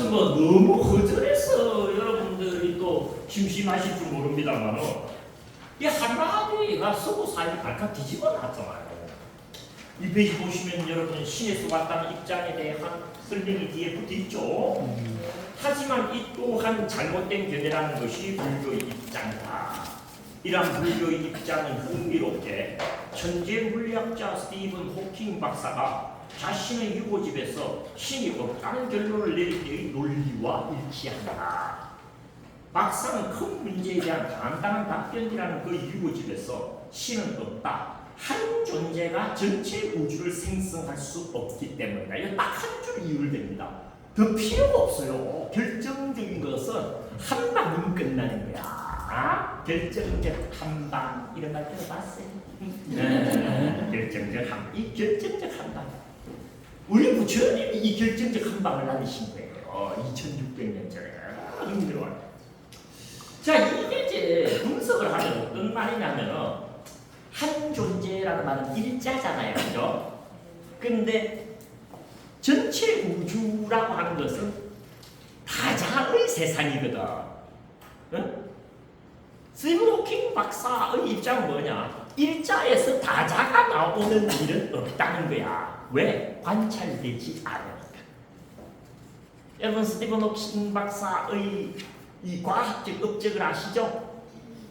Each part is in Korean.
이것은 뭐 너무 허전해서 여러분들이 또 심심하실 줄 모릅니다만 이 한마디가 서구 사회를 발칵 뒤집어 놨잖아요. 이 페이지 보시면 여러분 신의 수 같다는 입장에 대한 설명이 뒤에 붙어 있죠. 하지만 이 또한 잘못된 견해라는 것이 불교의 입장이다. 이러한 불교의 입장은 흥미롭게 천재 물리학자 스티븐 호킹 박사가 자신의 유고집에서 신이 없다는 결론을 내릴 때의 논리와 일치한다. 박사는 큰 문제에 대한 간단한 답변이라는 그 유고집에서 신은 없다. 한 존재가 전체 우주를 생성할 수 없기 때문이다. 이거 딱 한 줄 이유를 댑니다. 더 필요가 없어요. 결정적인 것은 한 방이면 끝나는 거야. 결정적 한 방. 이런 말 들어봤어요? 결정적 한 방. 이 결정적 한 방. 우리 부처님이 이 결정적 한 방을 날리신 거예요. 2600년 전에. 흥미로워요. 자, 이게 이제 분석을 하면 어떤 말이냐면 한 존재라는 말은 일자잖아요. 그죠? 근데 전체 우주라고 하는 것은 다자의 세상이거든. 응? 스티븐 호킹 박사의 입장은 뭐냐? 일자에서 다자가 나오는 일은 없다는 거야. 왜? 관찰되지 않으니까. 여러분 스티븐 호킹 박사의 이 과학적 업적을 아시죠?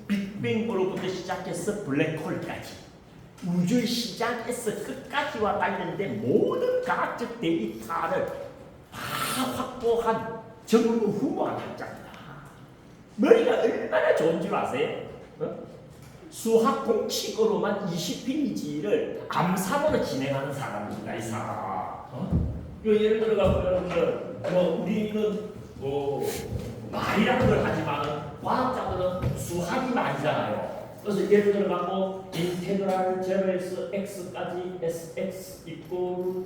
빅뱅으로부터 시작해서 블랙홀까지 우주의 시작에서 끝까지와 관련된 모든 과학적 데이터를 다 확보한 전무후무한 학자입니다. 머리가 얼마나 좋은 줄 아세요? 수학 공식으로만 20페이지를 암산으로 진행하는 사람입니다. 이 사람. 예를 들어서 여러분들 우리는 말이라는 걸 하지만 과학자들은 수학이 말이잖아요. 그래서 예를 들어서 인테그랄 제로에서 x까지 sx 이꼬르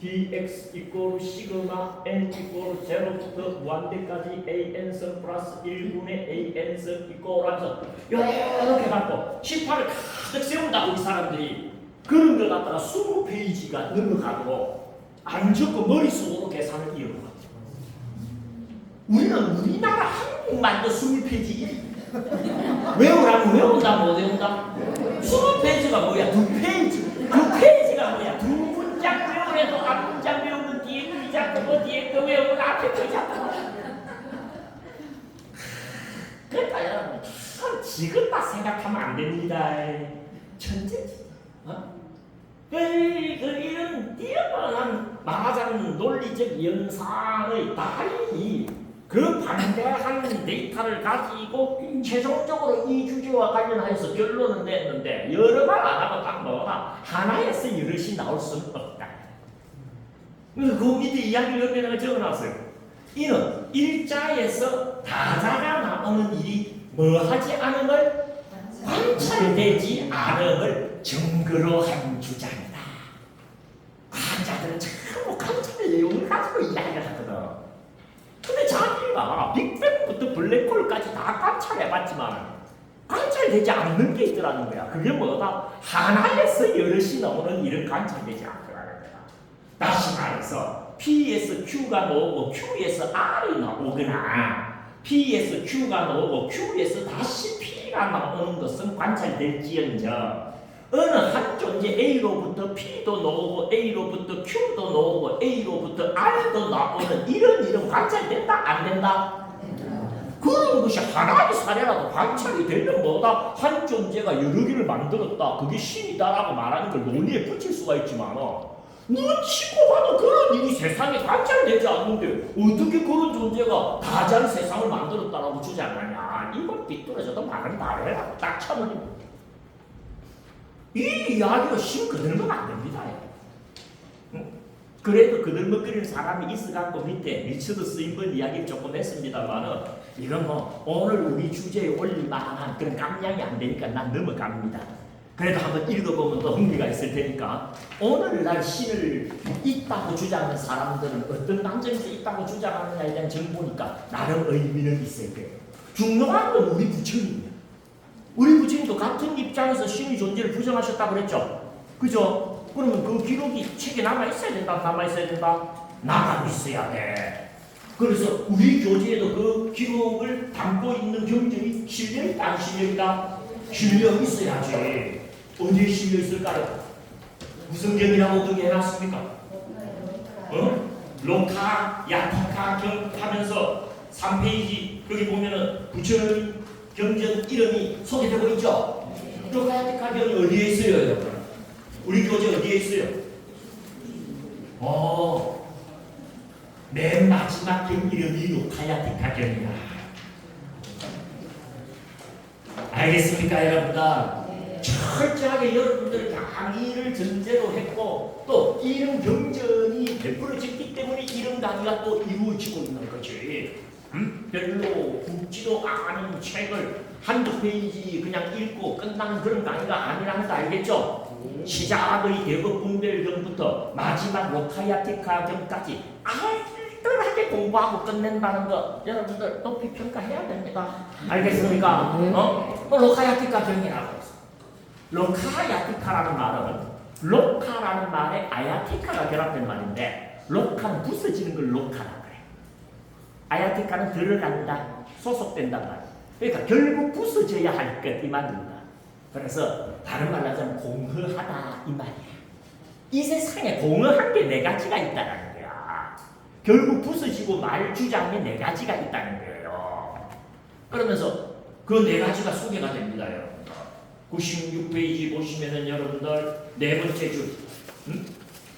dx 이꼬르 시그마 n 이꼬르 제로부터 무한대까지 an승 플러스 1분의 an승 이꼬르 하면서 이렇게 갖고 칠판을 가득 세운다고 이 사람들이 그런 걸 갖다가 20페이지가 넘어가도 안 적고 머릿속으로 계산을 이어가. 우리는 우리나라 한국만도 20페이지 외우라면 외운다 못 외운다? 20페이지가 뭐야? 2페이지 2페이지가 뭐야? 2문장 외우래도 앞 문장 외우면 뒤에 그 잡고 뒤에 그 외우면 앞에 그 잡고. 그러니까 여러분 참 지금만 생각하면 안 됩니다. 천재지. 이런 뛰어난 말하자면 논리적 연산의 달인이 그 방대한 데이터를 가지고 최종적으로 이 주제와 관련해서 결론을 냈는데 여러 말 안 하고 딱 뭐다 하나에서 여럿이 나올 수는 없다. 그래서 그 밑에 이야기를 옆에다가 적어놨어요. 이는 일자에서 다자가 나오는 일이 뭐하지 않음을 관찰되지 않음을 증거로 한 주장이다. 과학자들은 전부 관찰의 내용을 가지고 이야기를 하거든. 근데 자기가 빅뱅부터 블랙홀까지 다 관찰해봤지만 관찰되지 않는 게 있더라는 거야. 그게 뭐다? 하나에서 여럿이 나오는 일은 관찰되지 않더라는 거야. 다시 말해서 P에서 Q가 나오고 Q에서 R이 나오거나 P에서 Q가 나오고 Q에서 다시 P가 나오는 것은 관찰될지언정 어느 한 존재 A로부터 P도 나오고 A로부터 Q도 나오고 A로부터 R도 나오는 이런 일은 관찰된다? 안 된다? 그런 것이 하나의 사례라도 관찰이 되면 뭐다? 한 존재가 여러 개를 만들었다. 그게 신이다라고 말하는 걸 논리에 붙일 수가 있지만 눈치고 봐도 그런 일이 세상에 관찰되지 않는데 어떻게 그런 존재가 다자의 세상을 만들었다라고 주장하냐. 이건 삐뚤어져도 말은 다르라고 딱 쳐버립니다. 이 이야기가 신 그들면 안 됩니다. 그래도 그들먹거리는 사람이 있어갖고 밑에 리처드 스윈번 이야기를 조금 했습니다만은 이건 뭐 오늘 우리 주제에 올릴 만한 그런 감량이 안 되니까 난 넘어갑니다. 그래도 한번 읽어보면 더 흥미가 있을 테니까 오늘날 신을 있다고 주장하는 사람들은 어떤 관점에서 있다고 주장하느냐에 대한 정보니까 나름 의미는 있을 거예요. 중요한 건 우리 부처님이야. 우리 부처님도 같은 입장에서 신의 존재를 부정하셨다고 그랬죠. 그죠? 그러면 그 기록이 책에 남아있어야 된다, 남아있어야 된다? 나가고 있어야 돼. 그래서 우리 교재에도 그 기록을 담고 있는 경전이 실려있다, 안 실려있다? 실려 있어야지. 어디에 실려 있을까요? 무슨 경이라고 어떻게 해놨습니까? 로카, 야티카 경 하면서 3페이지 거기 보면은 부처님 경전 이름이 소개되고 있죠? 로카, 야티카 경이 어디에 있어요, 여러분? 우리 교재 어디에 있어요? 맨 마지막 경 이름이 로카야티카 경이야. 알겠습니까, 여러분들? 철저하게 여러분들 강의를 전제로 했고 또 이런 경전이 베풀어졌기 때문에 이런 강의가 또 이루어지고 있는 거지. 별로 굵지도 않은 책을 한두 페이지 그냥 읽고 끝나는 그런 강의가 아니라는 거 알겠죠? 시작의 대법분별경부터 마지막 로카야티카 경까지 알뜰하게 공부하고 끝낸다는 거 여러분들 높이 평가해야 됩니다. 알겠습니까? 로카야티카 경이라고 했어. 로카야티카라는 말은 로카라는 말에 아야티카가 결합된 말인데 로카는 부서지는 걸 로카라 그래. 아야티카는 들어간다, 소속된단 말이야. 그러니까 결국 부서져야 할 것 이 말입니다. 그래서 다른 말로 하자면 공허하다 이 말이야. 이 세상에 공허한 게 네 가지가 있다는 거야. 결국 부서지고 말 주장에 네 가지가 있다는 거예요. 그러면서 그 네 가지가 소개가 됩니다, 여러분. 96페이지 보시면은 여러분들 네 번째 줄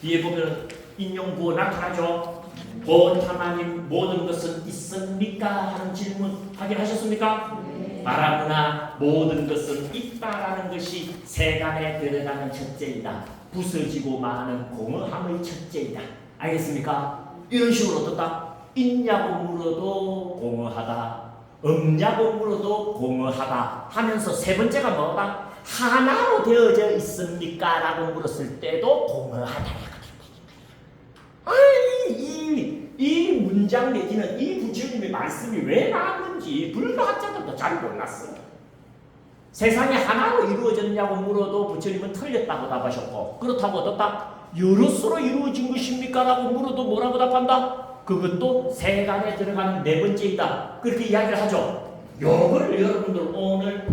뒤에 보면 인용 구어 나타나죠. 보타마님 모든 것은 있습니까? 하는 질문 확인하셨습니까? 말하거나 모든 것은 있다라는 것이 세간에 들어가는 첫째이다. 부서지고 마는 공허함의 첫째이다. 알겠습니까? 이런 식으로 어떻다? 있냐고 물어도 공허하다. 없냐고 물어도 공허하다 하면서 세 번째가 뭐다? 하나로 되어져 있습니까? 라고 물었을 때도 공허하다. 아니 이 문장 내지는 이 부처님의 말씀이 왜 나왔는지 불가학자들도 잘 몰랐어요. 세상에 하나로 이루어졌냐고 물어도 부처님은 틀렸다고 답하셨고 그렇다고 어떻다? 여럿으로 이루어진 것입니까? 라고 물어도 뭐라고 답한다? 그것도 세간에 들어가는 네 번째이다. 그렇게 이야기를 하죠. 요걸 여러분들 오늘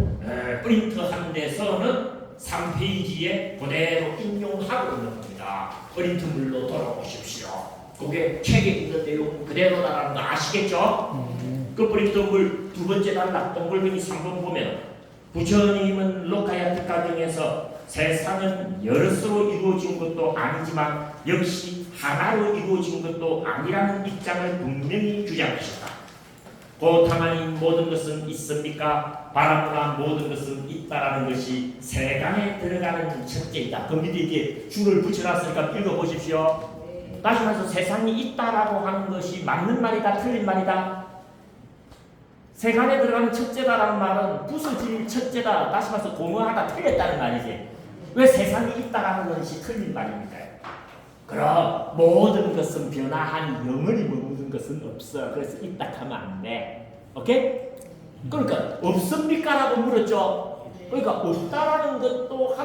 프린트한 데서는 3페이지에 그대로 인용하고 있는 겁니다. 프린트물로 돌아오십시오. 그게 책에 있는 내용 그대로다라는 거 아시겠죠? 그 프린트물 두 번째 단락 동글뱅이 3번 보면 부처님은 로카야티카 경에서 세상은 여럿으로 이루어진 것도 아니지만 역시 하나로 이루어진 것도 아니라는 입장을 분명히 주장하셨다. 고타마님 모든 것은 있습니까? 바라보나 모든 것은 있다라는 것이 세간에 들어가는 첫째이다. 그 밑에 이제 줄을 붙여놨으니까 읽어보십시오. 다시 말해서 세상이 있다라고 하는 것이 맞는 말이다, 틀린 말이다? 세간에 들어가는 첫째다라는 말은 부서질 첫째다, 다시 말해서 공허하다, 틀렸다는 말이지. 왜 세상이 있다라는 것이 틀린 말입니까? 그럼 모든 것은 변화한 영원히 머무는 것은 없어. 그래서 있다 하면 안 돼. 오케이? 그러니까 없습니까? 라고 물었죠. 그러니까 없다라는 것도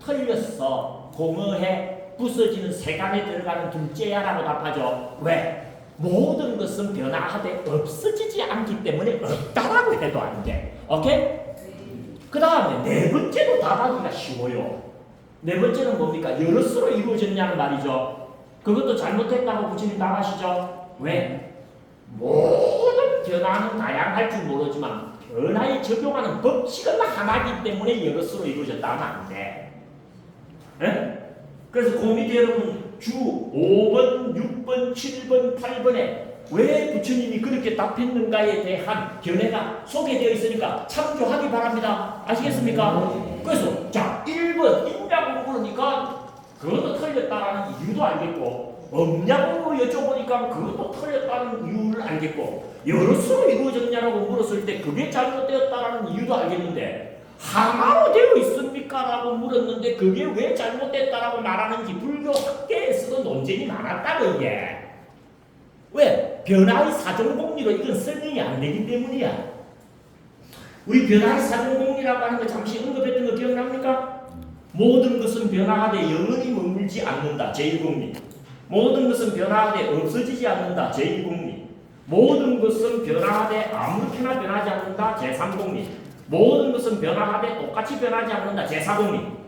틀렸어. 공허해. 부서지는 세간에 들어가는 둘째야 라고 답하죠. 왜? 모든 것은 변화하되 없어지지 않기 때문에 없다라고 해도 안 돼. 오케이? 그 다음에 네 번째도 답하기가 쉬워요. 네 번째는 뭡니까? 여럿으로 이루어졌냐는 말이죠. 그것도 잘못했다고 부처님 답하시죠. 왜? 모든 변화는 다양할 줄 모르지만 변화에 적용하는 법칙은 하나이기 때문에 여럿으로 이루어졌다 하면 안 돼. 네? 그래서 그 밑에 여러분 주 5번, 6번, 7번, 8번에 왜 부처님이 그렇게 답했는가에 대한 견해가 소개되어 있으니까 참조하기 바랍니다. 아시겠습니까? 그래서 자 1번 있냐고 물으니까 그것도 틀렸다라는 이유도 알겠고 없냐고 여쭤보니까 그것도 틀렸다는 이유를 알겠고 여럿으로 이루어졌냐고 물었을 때 그게 잘못되었다라는 이유도 알겠는데 하나로 되어 있습니까? 라고 물었는데 그게 왜 잘못됐다라고 말하는지 불교 학계에서도 논쟁이 많았다고 이게. 왜? 변화의 사정공리로 이건 설명이 안 되기 때문이야. 우리 변화의 사정공리라고 하는 거 잠시 언급했던 거 기억납니까? 모든 것은 변화하되 영원히 머물지 않는다. 제1공리. 모든 것은 변화하되 없어지지 않는다. 제2공리. 모든 것은 변화하되 아무렇게나 변하지 않는다. 제3공리. 모든 것은 변화하되 똑같이 변하지 않는다. 제4공리.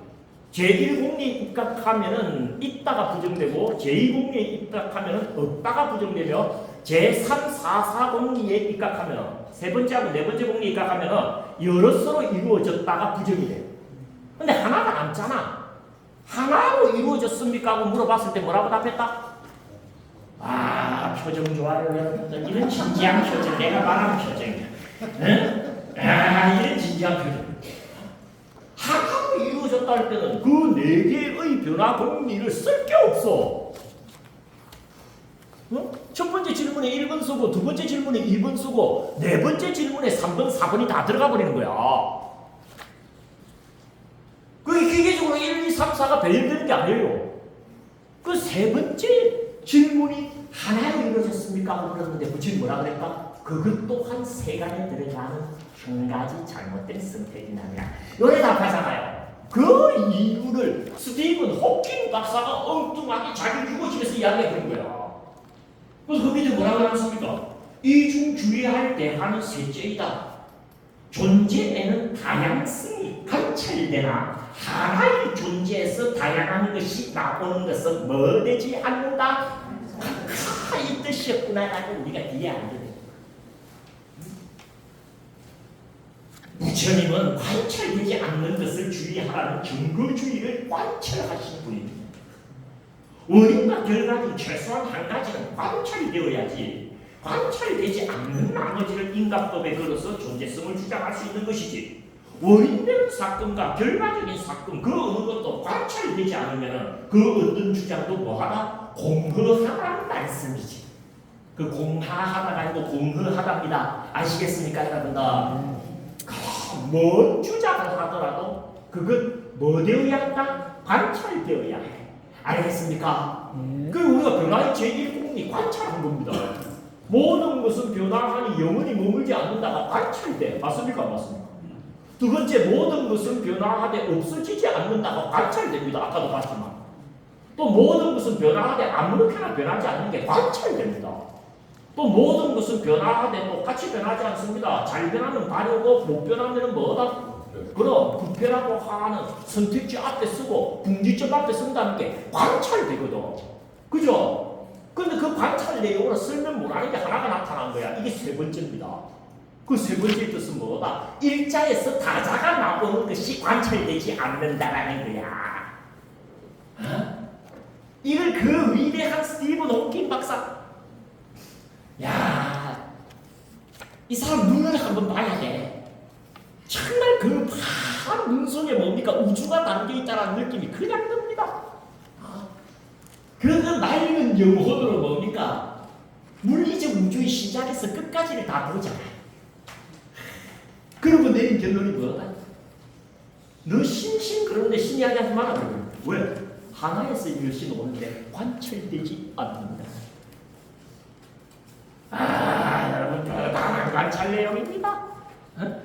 제1공리에 입각하면은 있다가 부정되고 제2공리에 입각하면은 없다가 부정되며 제3, 4, 4공리에 입각하면 세 번째하고 네 번째 공리에 입각하면은 여럿으로 이루어졌다가 부정이 돼요. 근데 하나가 남잖아. 하나로 이루어졌습니까? 하고 물어봤을 때 뭐라고 답했다? 아, 표정 좋아요. 이런 진지한 표정, 내가 말하는 표정이야. 응? 아, 이런 진지한 표정. 하나로 이루어졌다 할 때는 그 네 개의 변화 공리를 쓸 게 없어. 어? 첫 번째 질문에 1번 쓰고, 두 번째 질문에 2번 쓰고, 네 번째 질문에 3번, 4번이 다 들어가 버리는 거야. 그게 기계적으로 1, 2, 3, 4가 배열되는 게 아니에요. 그 세 번째 질문이 하나로 이루어졌습니까? 하고 물었는데 부처님 뭐라 그랬까? 그것 또한 세간에 들어가는 한 가지 잘못된 선택이 나냐. 요래 답하잖아요. 그 이유를 스티븐 호킹 박사가 엉뚱하게 자기 주거집에서 이야기해 준 거야. 그래서 그 밑에 뭐라고 해놨습니까? 이중주의할 때 하는 셋째이다. 존재에는 다양성이 관찰되나 하나의 존재에서 다양한 것이 나오는 것은 뭐 되지 않는다? 이 뜻이었구나라고 우리가 뒤에 알게 됩니다. 부처님은 관찰되지 않는 것을 주의하라는 증거주의를 관찰하신 분입니다. 원인과 결과는 최소한 한 가지는 관찰이 되어야지 관찰되지 않는 나머지를 인간법에 걸어서 존재성을 주장할 수 있는 것이지 원인되는 사건과 결과적인 사건 그 어느 것도 관찰이 되지 않으면 그 어떤 주장도 뭐하다? 공허하다는 말씀이지. 그 공하하다가 아니고 공허하답니다. 아시겠습니까 여러분들? 뭔 주장을 하더라도 그것 뭐 되어야 한다? 관찰되어야 해. 알겠습니까? 그리고 우리가 변화의 제1공리 관찰한 겁니다. 모든 것은 변화하니 영원히 머물지 않는다가 관찰돼. 맞습니까? 맞습니까? 두 번째, 모든 것은 변화하되 없어지지 않는다가 관찰됩니다. 아까도 봤지만. 또 모든 것은 변화하되 아무렇게나 변하지 않는 게 관찰됩니다. 또 모든 것은 변화하되 똑같이 변하지 않습니다. 잘 변하면 발효고 못 변하면 뭐다? 그럼 부패라고 하는 선택지 앞에 쓰고 분기점 앞에 쓴다는 게 관찰되거든. 그죠? 근데 그 관찰 내용으로 설명 못하는 게 하나가 나타난 거야. 이게 세 번째입니다. 그 세 번째 뜻은 뭐다? 일자에서 다자가 나오는 것이 관찰되지 않는다라는 거야. 어? 이걸 그 위대한 스티븐 호킹 박사, 야, 이 사람 눈을 한번 봐야 돼. 정말 그 파란 눈 속에 뭡니까? 우주가 담겨 있다는 느낌이 그냥 듭니다. 그 맑은 영혼으로 뭡니까? 물리적 우주의 시작에서 끝까지를 다 보잖아요. 그러고 내린 결론이 뭐다? 너 신신 그런데 신이 하지 마라. 왜? 하나에서 이것이 오는데 관찰되지 않는다. 여러분 다만 관찰 내용입니다. 어?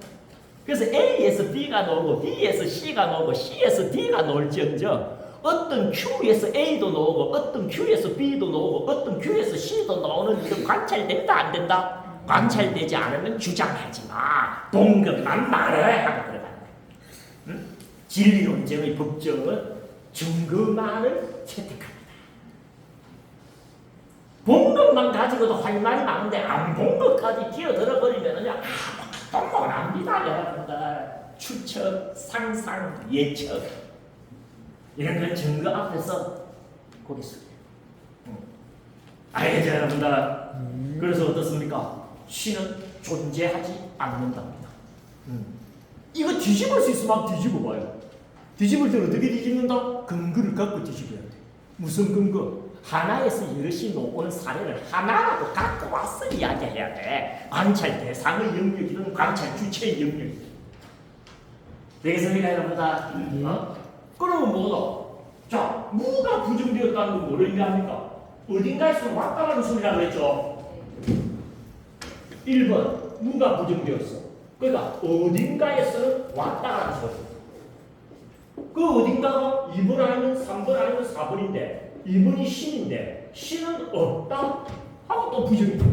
그래서 A에서 B가 나오고 B에서 C가 나오고 C에서 D가 나올지언정 어떤 Q에서 A도 나오고 어떤 Q에서 B도 나오고 어떤 Q에서 C도 나오는 일은 관찰된다 안 된다? 관찰되지 않으면 주장하지 마. 동급만 말해 하고 들어간다. 응? 진리론적의 법정은 증거만을 채택합니다. 본 것만 가지고도 할 말이 많은데 안 본 것까지 끼어들어 버리면은요 아무것도 못합니다 여러분들. 추측, 상상, 예측 이런 건 증거 앞에서 고개 숙여. 알겠죠 여러분들? 그래서 어떻습니까? 신은 존재하지 않는답니다. 이거 뒤집을 수 있으면 뒤집어 봐요. 뒤집을 때 어떻게 뒤집는다? 근거를 갖고 뒤집어야 돼. 무슨 근거? 하나에서 여럿이 놓은 사례를 하나라도 갖고 와서 이야기해야 돼. 관찰 대상의 영역이든 관찰 주체의 영역이든. 되겠습니까 여러분들? 어? 그러면 뭐다? 자, 무가 부정되었다는 건 뭐를 의미합니까? 어딘가에서 왔다 가는 소리라고 했죠? 1번, 무가 부정되었어. 그러니까 어딘가에서는 왔다 가는 소리. 그 어딘가가 2번 아니면 3번 아니면 4번인데 2번이 신인데 신은 없다 하고 또 부정이죠.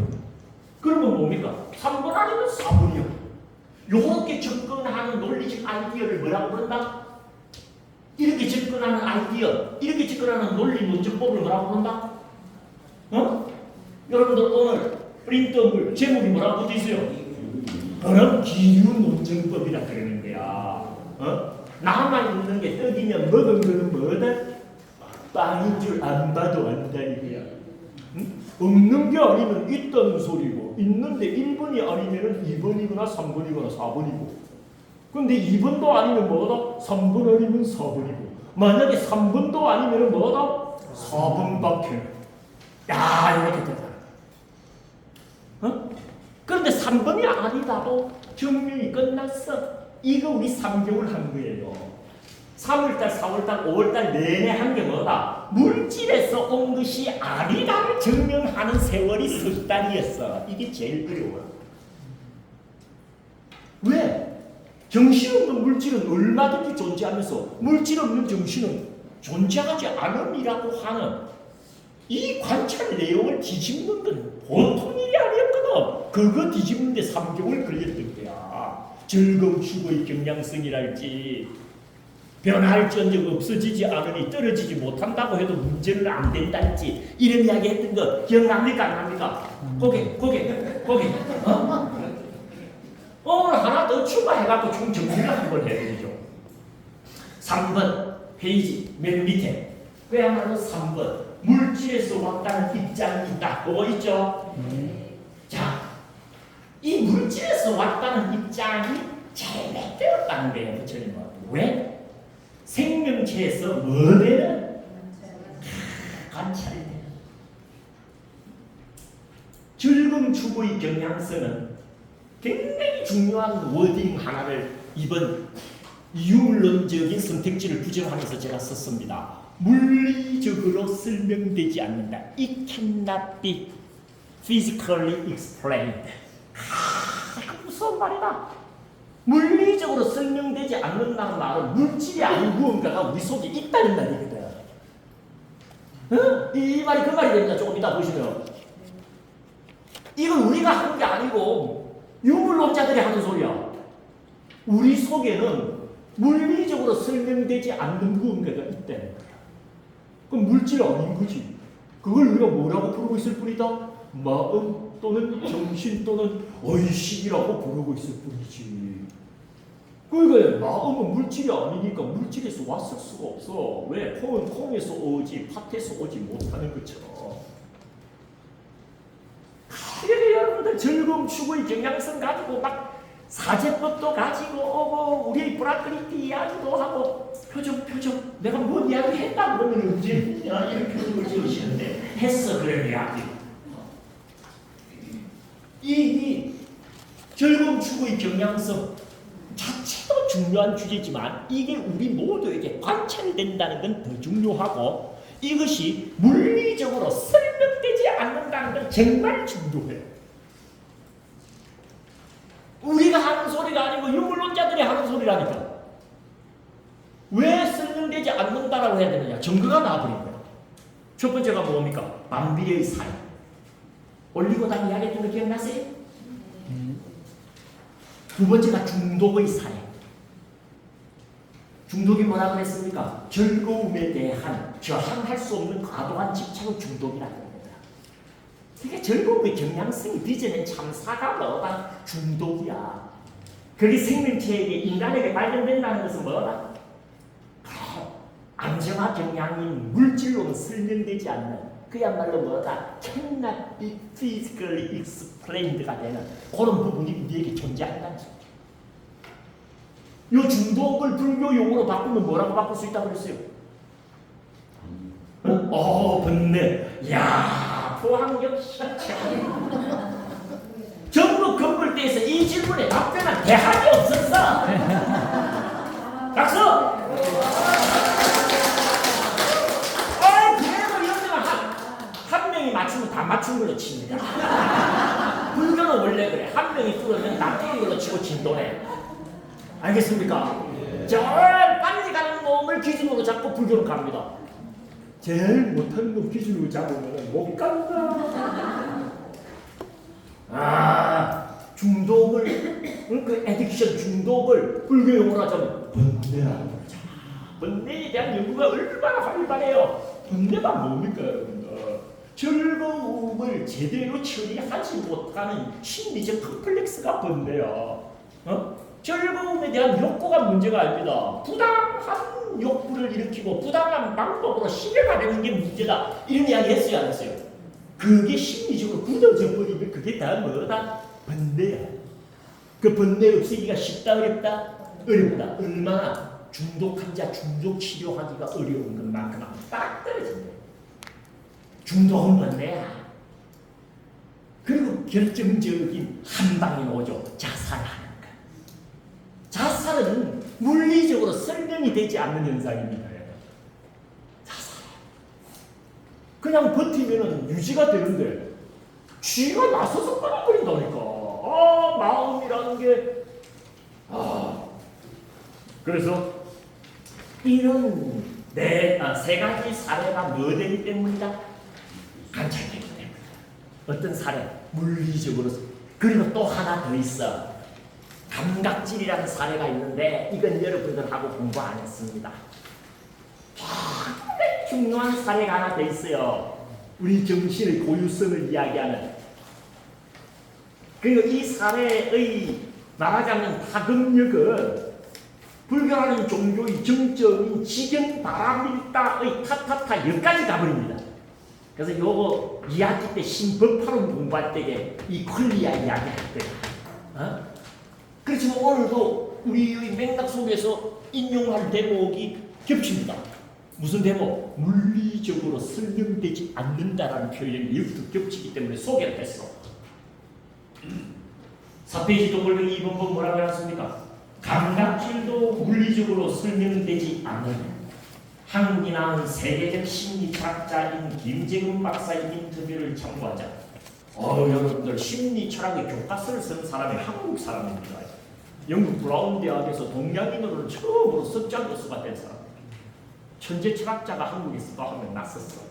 그러면 뭡니까? 3번 아니면 4번이요. 요렇게 접근하는 논리적 아이디어를 뭐라고 부른다? 이렇게 접근하는 아이디어, 이렇게 접근하는 논리 논증법을 뭐라고 부른다? 여러분들 오늘 프린트물 제목이 뭐라고 붙어 있어요? 그럼 기류 논증법이라 그러는 거야. 나만 있는 게 떡이면 먹은 거는 뭐다? 빵인 줄 안 봐도 안다 이거야. 없는 게 아니면 있다는 소리고, 있는데 1번이 아니면 2번이거나 3번이거나 4번이고, 근데 2번도 아니면 뭐다? 3번 아니면 4번이고, 만약에 3번도 아니면 뭐다? 4번밖에. 야, 이렇게 되잖아. 그런데 3번이 아니다도 증명이 끝났어. 이거 우리 3개월 한 거예요. 3월달, 4월달, 5월달 내내 한 게 뭐다? 물질에서 온 것이 아니다를 증명하는 세월이 석 달이었어. 이게 제일 어려워. 왜? 정신없는 물질은 얼마든지 존재하면서 물질 없는 정신은 존재하지 않음이라고 하는 이 관찰 내용을 뒤집는 건 보통 일이 아니었거든. 그거 뒤집는데 3개월 걸렸던 거야. 즐거움 추구의 경량성이랄지, 변할지언정 없어지지 않으니 떨어지지 못한다고 해도 문제는 안 된다든지, 이런 이야기 했던 거 기억납니까? 안 납니까? 고개. 오늘 하나 더 추가해갖고 총 정리를 한번 해드리죠. 3번 페이지 맨 밑에 그야말로 3번 물질에서 왔다는 입장이 있다. 그거 있죠? 자, 이 물질에서 왔다는 입장이 잘못되었다는 거예요. 부처님은. 왜? 생명체에서 뭐 되는? 관찰이 되는. 즐거움 추구의 경향성은 굉장히 중요한 워딩 하나를 이번 이유물론적인 선택지를 부정하면서 제가 썼습니다. 물리적으로 설명되지 않는다. It cannot be physically explained. 무서운 말이다. 물리적으로 설명되지 않는다는 말은 물질이 아닌 무언가가 우리 속에 있다는 말이거든. 이 말이 그 말이 됩니다. 조금 이따 보시면. 이건 우리가 하는 게 아니고 유물론자들이 하는 소리야. 우리 속에는 물리적으로 설명되지 않는 무언가가 있다는 거야. 그럼 물질 아닌 거지. 그걸 우리가 뭐라고 부르고 있을 뿐이다? 마음 또는 정신 또는 의식이라고 부르고 있을 뿐이지. 그러니까 마음은 물질이 아니니까 물질에서 왔을 수가 없어. 왜? 콩은 콩에서 오지 팥에서 오지 못하는 것처럼. 이렇게 여러분들 즐거움 추구의 경향성 가지고 막 사제법도 가지고 오고 우리의 브라크리티 이야기도 하고 표정 내가 뭔 이야기 했다 그러면 언제 했냐 이런 표정을 지으시는데 했어 그런 이야기. 이 즐거움 추구의 경향성 자체도 중요한 주제지만 이게 우리 모두에게 관찰된다는 건 더 중요하고 이것이 물리적으로 설명되지 않는다는 건 정말 중요해. 우리가 하는 소리가 아니고 유물론자들이 하는 소리라니까. 왜 설명되지 않는다라고 해야 되느냐? 증거가 나와버린 거야. 첫 번째가 뭡니까? 만비의 사회. 올리고당 이야기했던 거 기억나세요? 두 번째가 중독의 사회. 중독이 뭐라 그랬습니까? 즐거움에 대한 저항할 수 없는 과도한 집착의 중독이라고 합니다. 그게 즐거움의 경향성이 빚어낸 참사가 뭐다? 중독이야. 그게 생명체에게 인간에게 발견된다는 것은 뭐다? 안정화 경향인 물질로는 설명되지 않는 그야말로 뭐다? cannot be physically explained가 되는 그런 부분이 우리에게 존재한다는 소리죠. 이 중독을 불교 용어로 바꾸면 뭐라고 바꿀 수 있다고 그랬어요? 번뇌. 야, 포항 역시 전국 건물대에서 이 질문에 답변한 대학이 없었어. 박수. 그래도 여기는 한 명이 맞추면 다 맞춘 걸로 칩니다. 불교는 원래 그래. 한 명이 뚫으면 다 뚫은 걸로 치고 진도네. 알겠습니까? 저 빨리 가는 놈을 기준으로 잡고 불교로 갑니다. 제일 못하는 놈 기준으로 잡으면 못 간다. 중독을, 그 애딕션 중독을 불교용어로 하자면 번뇌라고 그러잖아. 번뇌에 대한 연구가 얼마나 활발해요. 번뇌가 뭡니까, 여러분들? 즐거움을 제대로 처리하지 못하는 심리적 컴플렉스가 번뇌야. 즐거움에 대한 욕구가 문제가 아닙니다. 부당한 욕구를 일으키고 부당한 방법으로 실현가 되는 게 문제다. 이런 이야기 했어요, 안 했어요? 그게 심리적으로 굳어져 버리면 그게 다 뭐다? 번뇌야. 그 번뇌 없애기가 쉽다, 어렵다? 어렵다. 얼마나 중독 환자 중독 치료하기가 어려운 것만큼 딱 떨어진다. 중독은 번뇌야. 그리고 결정적인 한 방이 오죠. 자살하는 것. 자살은 물리적으로 설명이 되지 않는 현상입니다. 자살. 그냥 버티면 유지가 되는데 쥐가 나서서 끊어버린다니까. 마음이라는 게. 그래서 이런 세 가지 사례가 뭐 되기 때문이다? 관찰되기 때문이다. 어떤 사례? 물리적으로. 그리고 또 하나 더 있어. 감각질이라는 사례가 있는데 이건 여러분들하고 공부 안 했습니다. 굉장히 중요한 사례가 하나 더 있어요. 우리 정신의 고유성을 이야기하는. 그리고 이 사례의 말하자면 파급력은 불교라는 종교의 정점인 지경바라밀다의 타타타 여기까지 가버립니다. 그래서 요거 이야기 때 신법화론 공부할 때에 이 콜리아 이야기 할 때, 그렇지만 오늘도 우리의 맥락 속에서 인용할 대목이 겹칩니다. 무슨 대목? 물리적으로 설명되지 않는다라는 표현이 여기도 겹치기 때문에 소개를 했어. 4페이지 동글뱅이 2번본 뭐라고 해놨습니까? 감각질도 물리적으로 설명되지 않는 한국이 낳은 세계적 심리 철학자인 김재근 박사의 인터뷰를 참고하자. 여러분들 심리 철학의 교과서를 쓴 사람이 한국 사람입니다. 영국 브라운 대학에서 동양인으로 처음으로 석좌 교수가 된 사람. 천재 철학자가 한국에서 또 한 명 났었어.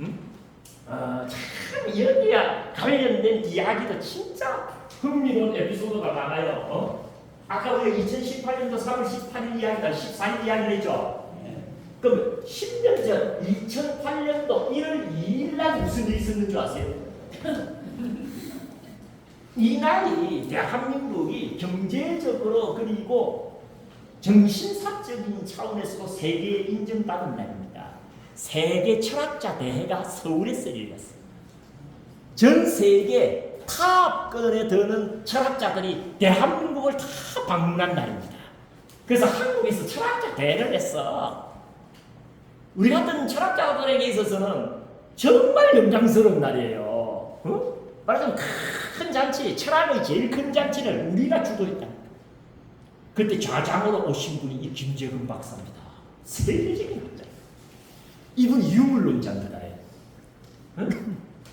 참 여기야 관련된 이야기도 진짜 흥미로운 에피소드가 많아요. 아까 우리가 2018년도 3월 18일 이야기다 14일 이야기를 했죠. 그럼 10년 전 2008년도 1월 2일 날 무슨 일이 있었는 줄 아세요? 이날이 대한민국이 경제적으로 그리고 정신사적인 차원에서도 세계에 인정받은 날입니다. 세계 철학자 대회가 서울에서 열렸어요. 전 세계 탑권에 드는 철학자들이 대한민국을 다 방문한 날입니다. 그래서 한국에서 철학자 대회를 했어. 우리 같은 철학자들에게 있어서는 정말 영광스러운 날이에요. 말하자면 큰 잔치, 철학의 제일 큰 잔치를 우리가 주도했다. 그때 좌장으로 오신 분이 이 김재근 박사입니다. 세계적인 학자. 이분이 유물론자입니다.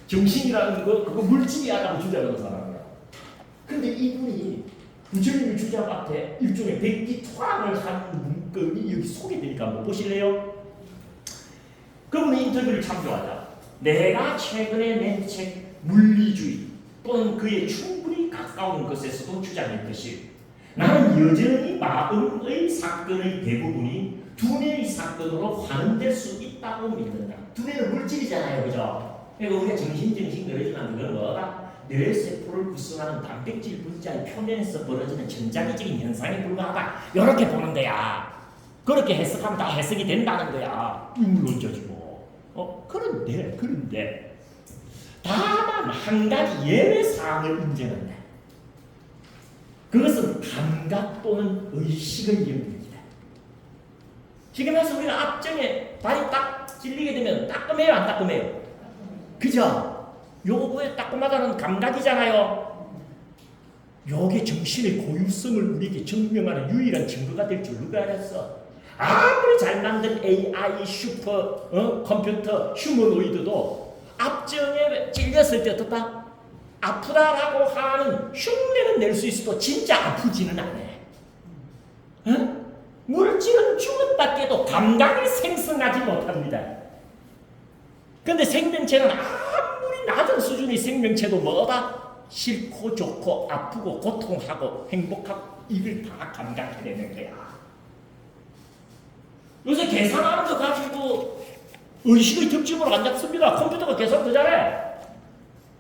정신이라는 거, 그거 물질이야라고 주장하는 사람이야. 근데 이분이 부처님의 주장 앞에 일종의 백기투항을 한 문건이 여기 소개되니까 한번 보실래요? 그분의 인터뷰를 참조하자. 내가 최근에 낸 책 물리주의 또는 그에 충분히 가까운 것에서도 주장했듯이 나는 여전히 마음의 사건의 대부분이 두뇌의 사건으로 환원될 수 있다고 믿는다. 두뇌는 물질이잖아요, 그죠? 그러니까 우리가 정신 그러지만 그건 뭐다? 뇌세포를 구성하는 단백질 분자의 표면에서 벌어지는 전자기적인 현상에 불과하다. 이렇게 보는 거야. 그렇게 해석하면 다 해석이 된다는 거야. 물론이지 뭐. 그런데 다만 한 가지 예외 사항을 인정한다. 그것은 감각 또는 의식의 영역이다. 지금 해서 우리가 앞정에 발이 딱 찔리게 되면 따끔해요, 안 따끔해요? 그죠? 요거에 따끔하다는 감각이잖아요. 요게 정신의 고유성을 우리에게 증명하는 유일한 증거가 될 줄 누가 알았어? 아무리 잘 만든 AI 슈퍼 컴퓨터 휴머노이드도 앞정에 찔렸을 때 어떻다? 아프다라고 하는 흉내는 낼 수 있어도 진짜 아프지는 않아. 물질은 죽었다 깨도 감각을 생성하지 못합니다. 근데 생명체는 아무리 낮은 수준의 생명체도 뭐다? 싫고 좋고 아프고 고통하고 행복하고 이걸 다 감각해내는 거야. 요새 계산하는 거 가지고 의식의 특징으로 안 잡습니다. 컴퓨터가 계산 더 잘해.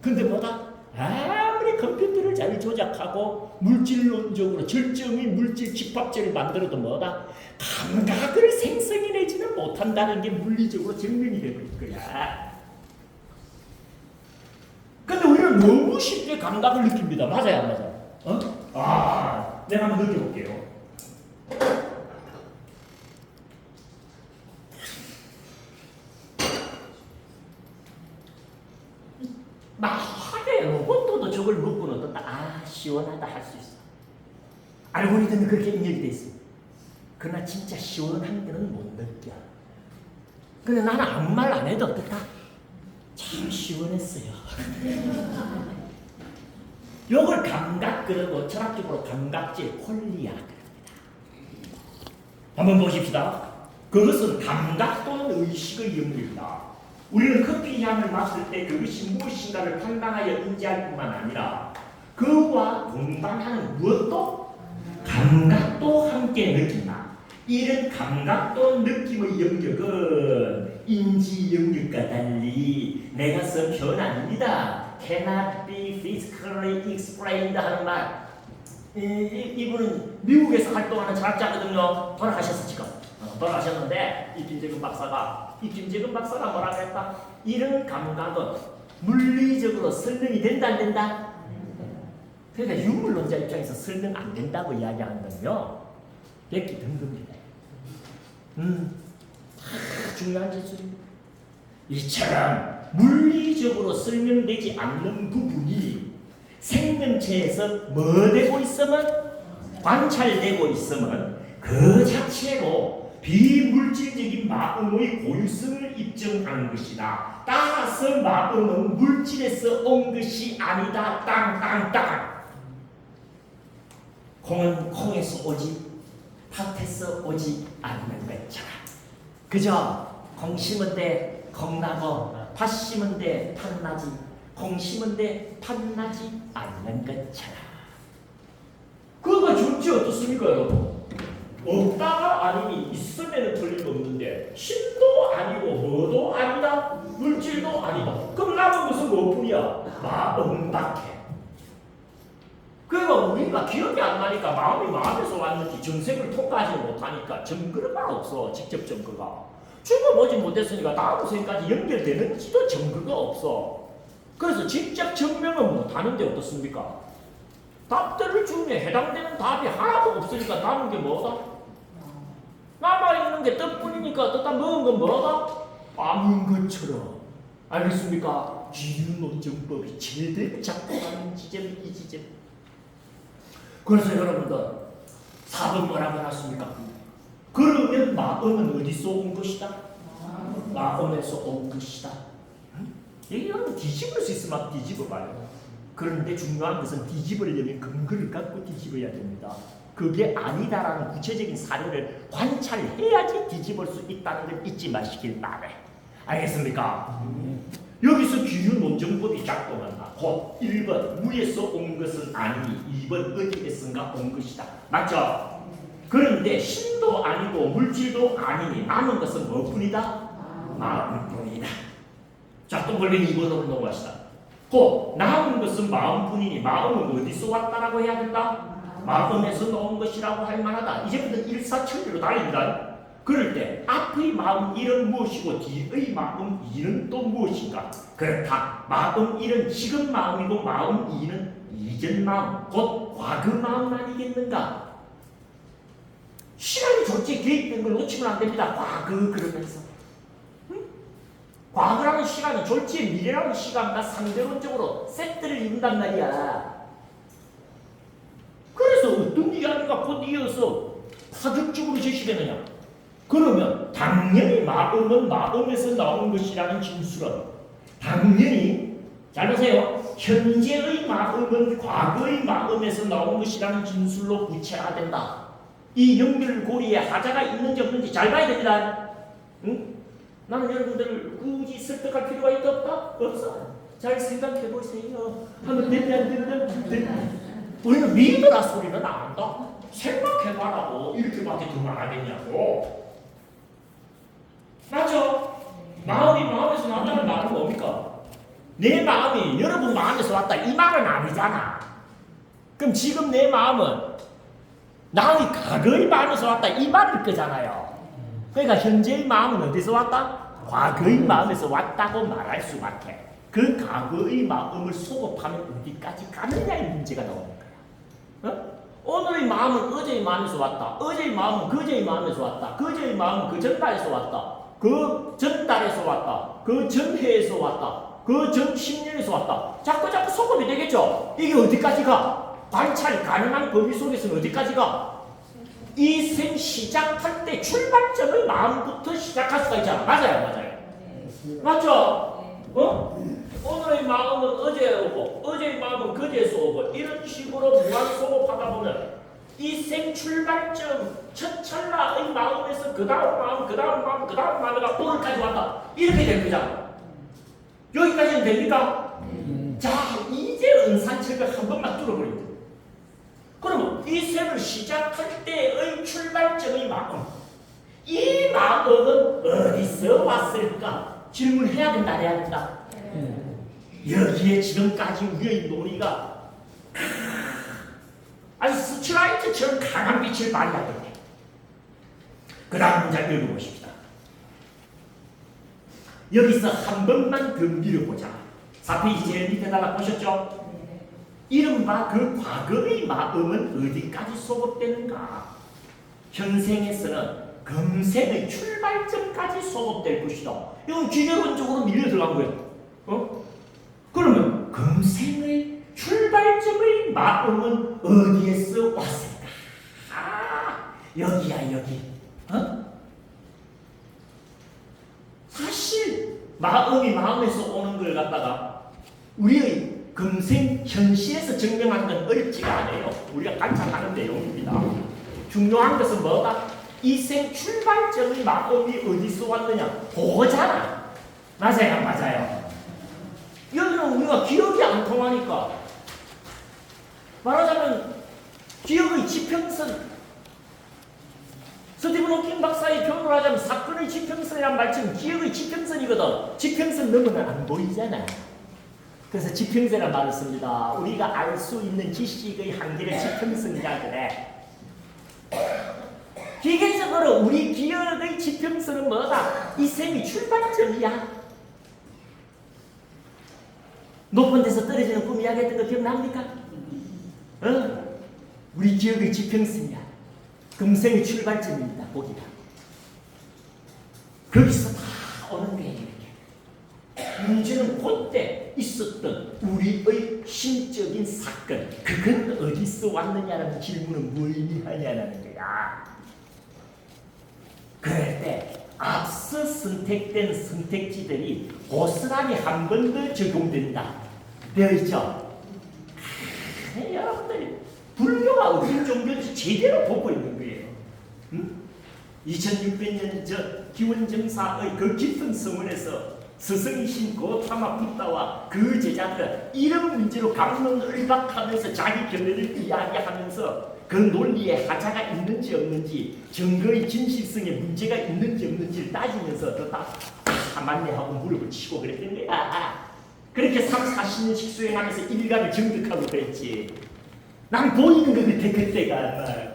근데 뭐다? 아무리 컴퓨터를 잘 조작하고 물질론적으로 절정의 물질 집합체를 만들어도 뭐다? 감각을 생성해내지는 못한다는 게 물리적으로 증명이 되고 있는 거야. 근데 우리는 너무 쉽게 감각을 느낍니다. 맞아요, 안 맞아요? 내가 한번 느껴볼게요. 막하게 로봇도 저걸 먹고는 어떤다. 시원하다 할 수 있어. 알고리즘은 그렇게 입력이 돼 있어. 그러나 진짜 시원한 거는 못 느껴. 근데 나는 아무 말 안 해도 어떻다? 참 시원했어요. 요걸 감각, 그러고 철학적으로 감각질 콜리아 그럽니다. 한번 보십시다. 그것은 감각 또는 의식의 영역이다. 우리는 커피 향을 맡을 때 그것이 무엇인가를 판단하여 인지할 뿐만 아니라 그와 동반하는 무엇도 감각도 함께 느낀다. 이런 감각 또는 느낌의 영역은 인지 영역과 달리 내가 쓴 표현 아닙니다. cannot be physically explained 하는 말. 이분은 미국에서 활동하는 철학자거든요. 돌아가셨어 지금. 돌아가셨는데 이 김재근 박사가 뭐라고 했다? 이런 감각은 물리적으로 설명이 된다 안 된다? 그러니까 유물론자 입장에서 설명 안 된다고 이야기하는 건요. 뺏기 든 겁니다. 중요한 지점입니다. 이처럼 물리적으로 설명되지 않는 부분이 생명체에서 뭐 되고 있으면 관찰되고 있으면 그 자체로 비물질적인 마음의 고유성을 입증하는 것이다. 따라서 마음은 물질에서 온 것이 아니다. 땅땅땅. 콩은 콩에서 오지 팥에서 오지 않는 것처럼. 그저 콩 심은데 콩 나고 팥 심은데 팥 나지 콩 심은데 팥 나지 않는 것처럼. 그거 좋지 어떻습니까 여러분? 없다가 아니니 있으면 틀림없는데 신도 아니고 뭐도 아니다 물질도 아니다. 그럼 남은 것은 뭐뿐이야? 마음밖에. 그러니까 우리가 기억이 안 나니까 마음이 마음에서 왔는지 정색을 통과하지 못하니까 증거가 없어. 직접 증거가 죽어보지 못했으니까 다음 생까지 연결되는지도 증거가 없어. 그래서 직접 증명은 못하는데 어떻습니까? 답들을 주면 해당되는 답이 하나도 없으니까 남은 게 뭐다? 남아있는 게 뜻뿐이니까 뜻다 먹은 건 뭐다? 아무 것처럼. 알겠습니까? 기윤론정법이 제대로 작동하는 지점이 이 지점. 그래서 여러분들 4번 뭐라고 해놨습니까? 그러면 마음은 어디서 온 것이다? 마음에서 온 것이다. 이건 뒤집을 수 있으면 뒤집어봐요. 그런데 중요한 것은 뒤집으려면 근거를 갖고 뒤집어야 됩니다. 그게 아니다라는 구체적인 사례를 관찰해야지 뒤집을 수 있다는 걸 잊지 마시길 바래. 알겠습니까? 여기서 기윤론정법이 작동한다. 곧 1번 무에서 온 것은 아니니 2번 어디에선가 온 것이다. 맞죠? 그런데 신도 아니고 물질도 아니니 남은 것은 뭐뿐이다? 마음뿐이다. 자, 또 원래 2번으로 넘어가시다. 곧 남은 것은 마음뿐이니 마음은 어디서 왔다라고 해야 된다? 마음에서 나온 것이라고 할 만하다. 이제부터 일사천리로 달립니다. 그럴 때 앞의 마음 일은 무엇이고 뒤의 마음 이는 또 무엇인가? 그렇다. 마음 일은 지금 마음이고 마음 이는 이전 마음, 곧 과거 마음 아니겠는가? 시간이 졸지에 개입된 걸 놓치면 안 됩니다. 과거 그러면서. 과거라는 시간은 졸지에 미래라는 시간과 상대론적으로 세트를 이룬단 말이야. 그래서 어떤 이야기가 곧 이어서 파격적으로 제시되느냐? 그러면 당연히 마음은 마음에서 나온 것이라는 진술은 당연히 잘 보세요. 현재의 마음은 과거의 마음에서 나온 것이라는 진술로 구체화된다. 이 연결고리에 하자가 있는지 없는지 잘 봐야 됩니다. 응? 나는 여러분들을 굳이 설득할 필요가 있다 없다? 없어. 잘 생각해 보세요. 하면 되면 안 되면 우리는 믿으라 소리는 안 한다. 생각해봐라고 이렇게밖에 더 말하겠냐고. 맞죠? 마음이 마음에서 난다는 말은 뭡니까? 내 마음이 여러분 마음에서 왔다 이 말은 아니잖아. 그럼 지금 내 마음은 나의 과거의 마음에서 왔다 이 말일 거잖아요. 그러니까 현재의 마음은 어디서 왔다? 과거의 마음에서 왔다고 말할 수밖에. 그 과거의 마음을 소급하면 어디까지 가느냐의 문제가 나오는 거야. 어? 오늘의 마음은 어제의 마음에서 왔다. 어제의 마음은 그제의 마음에서 왔다. 그제의 마음은 그 전달에서 왔다. 그 전달에서 왔다. 그 전해에서 왔다. 그 전 10년에서 왔다. 자꾸 소급이 되겠죠? 이게 어디까지 가? 관찰 가능한 범위 속에서는 어디까지 가? 이 생 시작할 때 출발점의 마음부터 시작할 수가 있잖아. 맞아요. 맞죠? 오늘의 마음은 어제 오고, 어제의 마음은 그제에서 오고, 이런 식으로 무한 소급하다 보면 이 생 출발점 첫 찰나의 마음에서 그 다음 마음, 그 다음 마음, 그 다음 마음에가 오늘까지 왔다. 이렇게 된 거잖아. 여기까지는 됩니까? 자, 이제 은산책을 한 번만 뚫어버리면 돼. 그러면 이 생을 시작할 때의 출발점의 마음, 이 마음은 어디서 왔을까? 질문해야 된다, 해야 된다. 여기에 지금까지 우리의 논의가 아주 스트라이트처럼 강한 빛을 발휘하던데. 그 다음 문장 읽어보십시다. 여기서 한 번만 더 밀어보자. 4페이지 제일 밑에다가 보셨죠? 이른바 그 과거의 마음은 어디까지 소급되는가? 현생에서는 금생의 출발점까지 소급될 것이다. 이건 기계론적으로 밀려 들어간 거예요. 그러면 금생의 출발점의 마음은 어디에서 왔을까? 여기야, 여기. 사실 마음이 마음에서 오는 걸 갖다가 우리의 금생 현실에서 증명하는 건 어렵지가 않아요. 우리가 관찰하는 내용입니다. 중요한 것은 뭐다? 이 생 출발점의 마음이 어디서 왔느냐? 그거잖아. 맞아요. 여기는 우리가 기억이 안 통하니까 말하자면 기억의 지평선, 스티븐 호킹 박사의 표현을 하자면 사건의 지평선이란 말처럼 기억의 지평선이거든. 지평선 넘으면 안 보이잖아. 그래서 지평선이라는 말을 씁니다. 우리가 알 수 있는 지식의 한계를 지평선이라 그래. 기계적으로 우리 기억의 지평선은 뭐다? 이 셈이 출발점이야. 높은 데서 떨어지는 꿈 이야기했던 거 기억납니까? 우리 기억의 지평선이야. 금생의 출발점입니다. 거기가. 거기서 다 오는 거예요. 이렇게. 문제는 그때 있었던 우리의 심적인 사건, 그건 어디서 왔느냐라는 질문은 뭘 의미하냐는 거야. 그럴 때 앞서 선택된 선택지들이 고스란히 한 번 더 적용된다. 되어 있죠? 여러분들이 불교가 어떤 종교인지 제대로 보고 있는 거예요. 2600년 전 기원정사의 그 깊은 성원에서 스승이신 고타마 붓다와 그 제자들은 이런 문제로 감론을박하면서 자기 견해를 이야기하면서 그 논리에 하자가 있는지 없는지, 증거의 진실성에 문제가 있는지 없는지를 따지면서 맞네 하고 무릎을 치고 그랬던 거야. 그렇게 30-40년씩 수행하면서 일간을 정득하고 그랬지. 난 보이는 거 같아 그때가.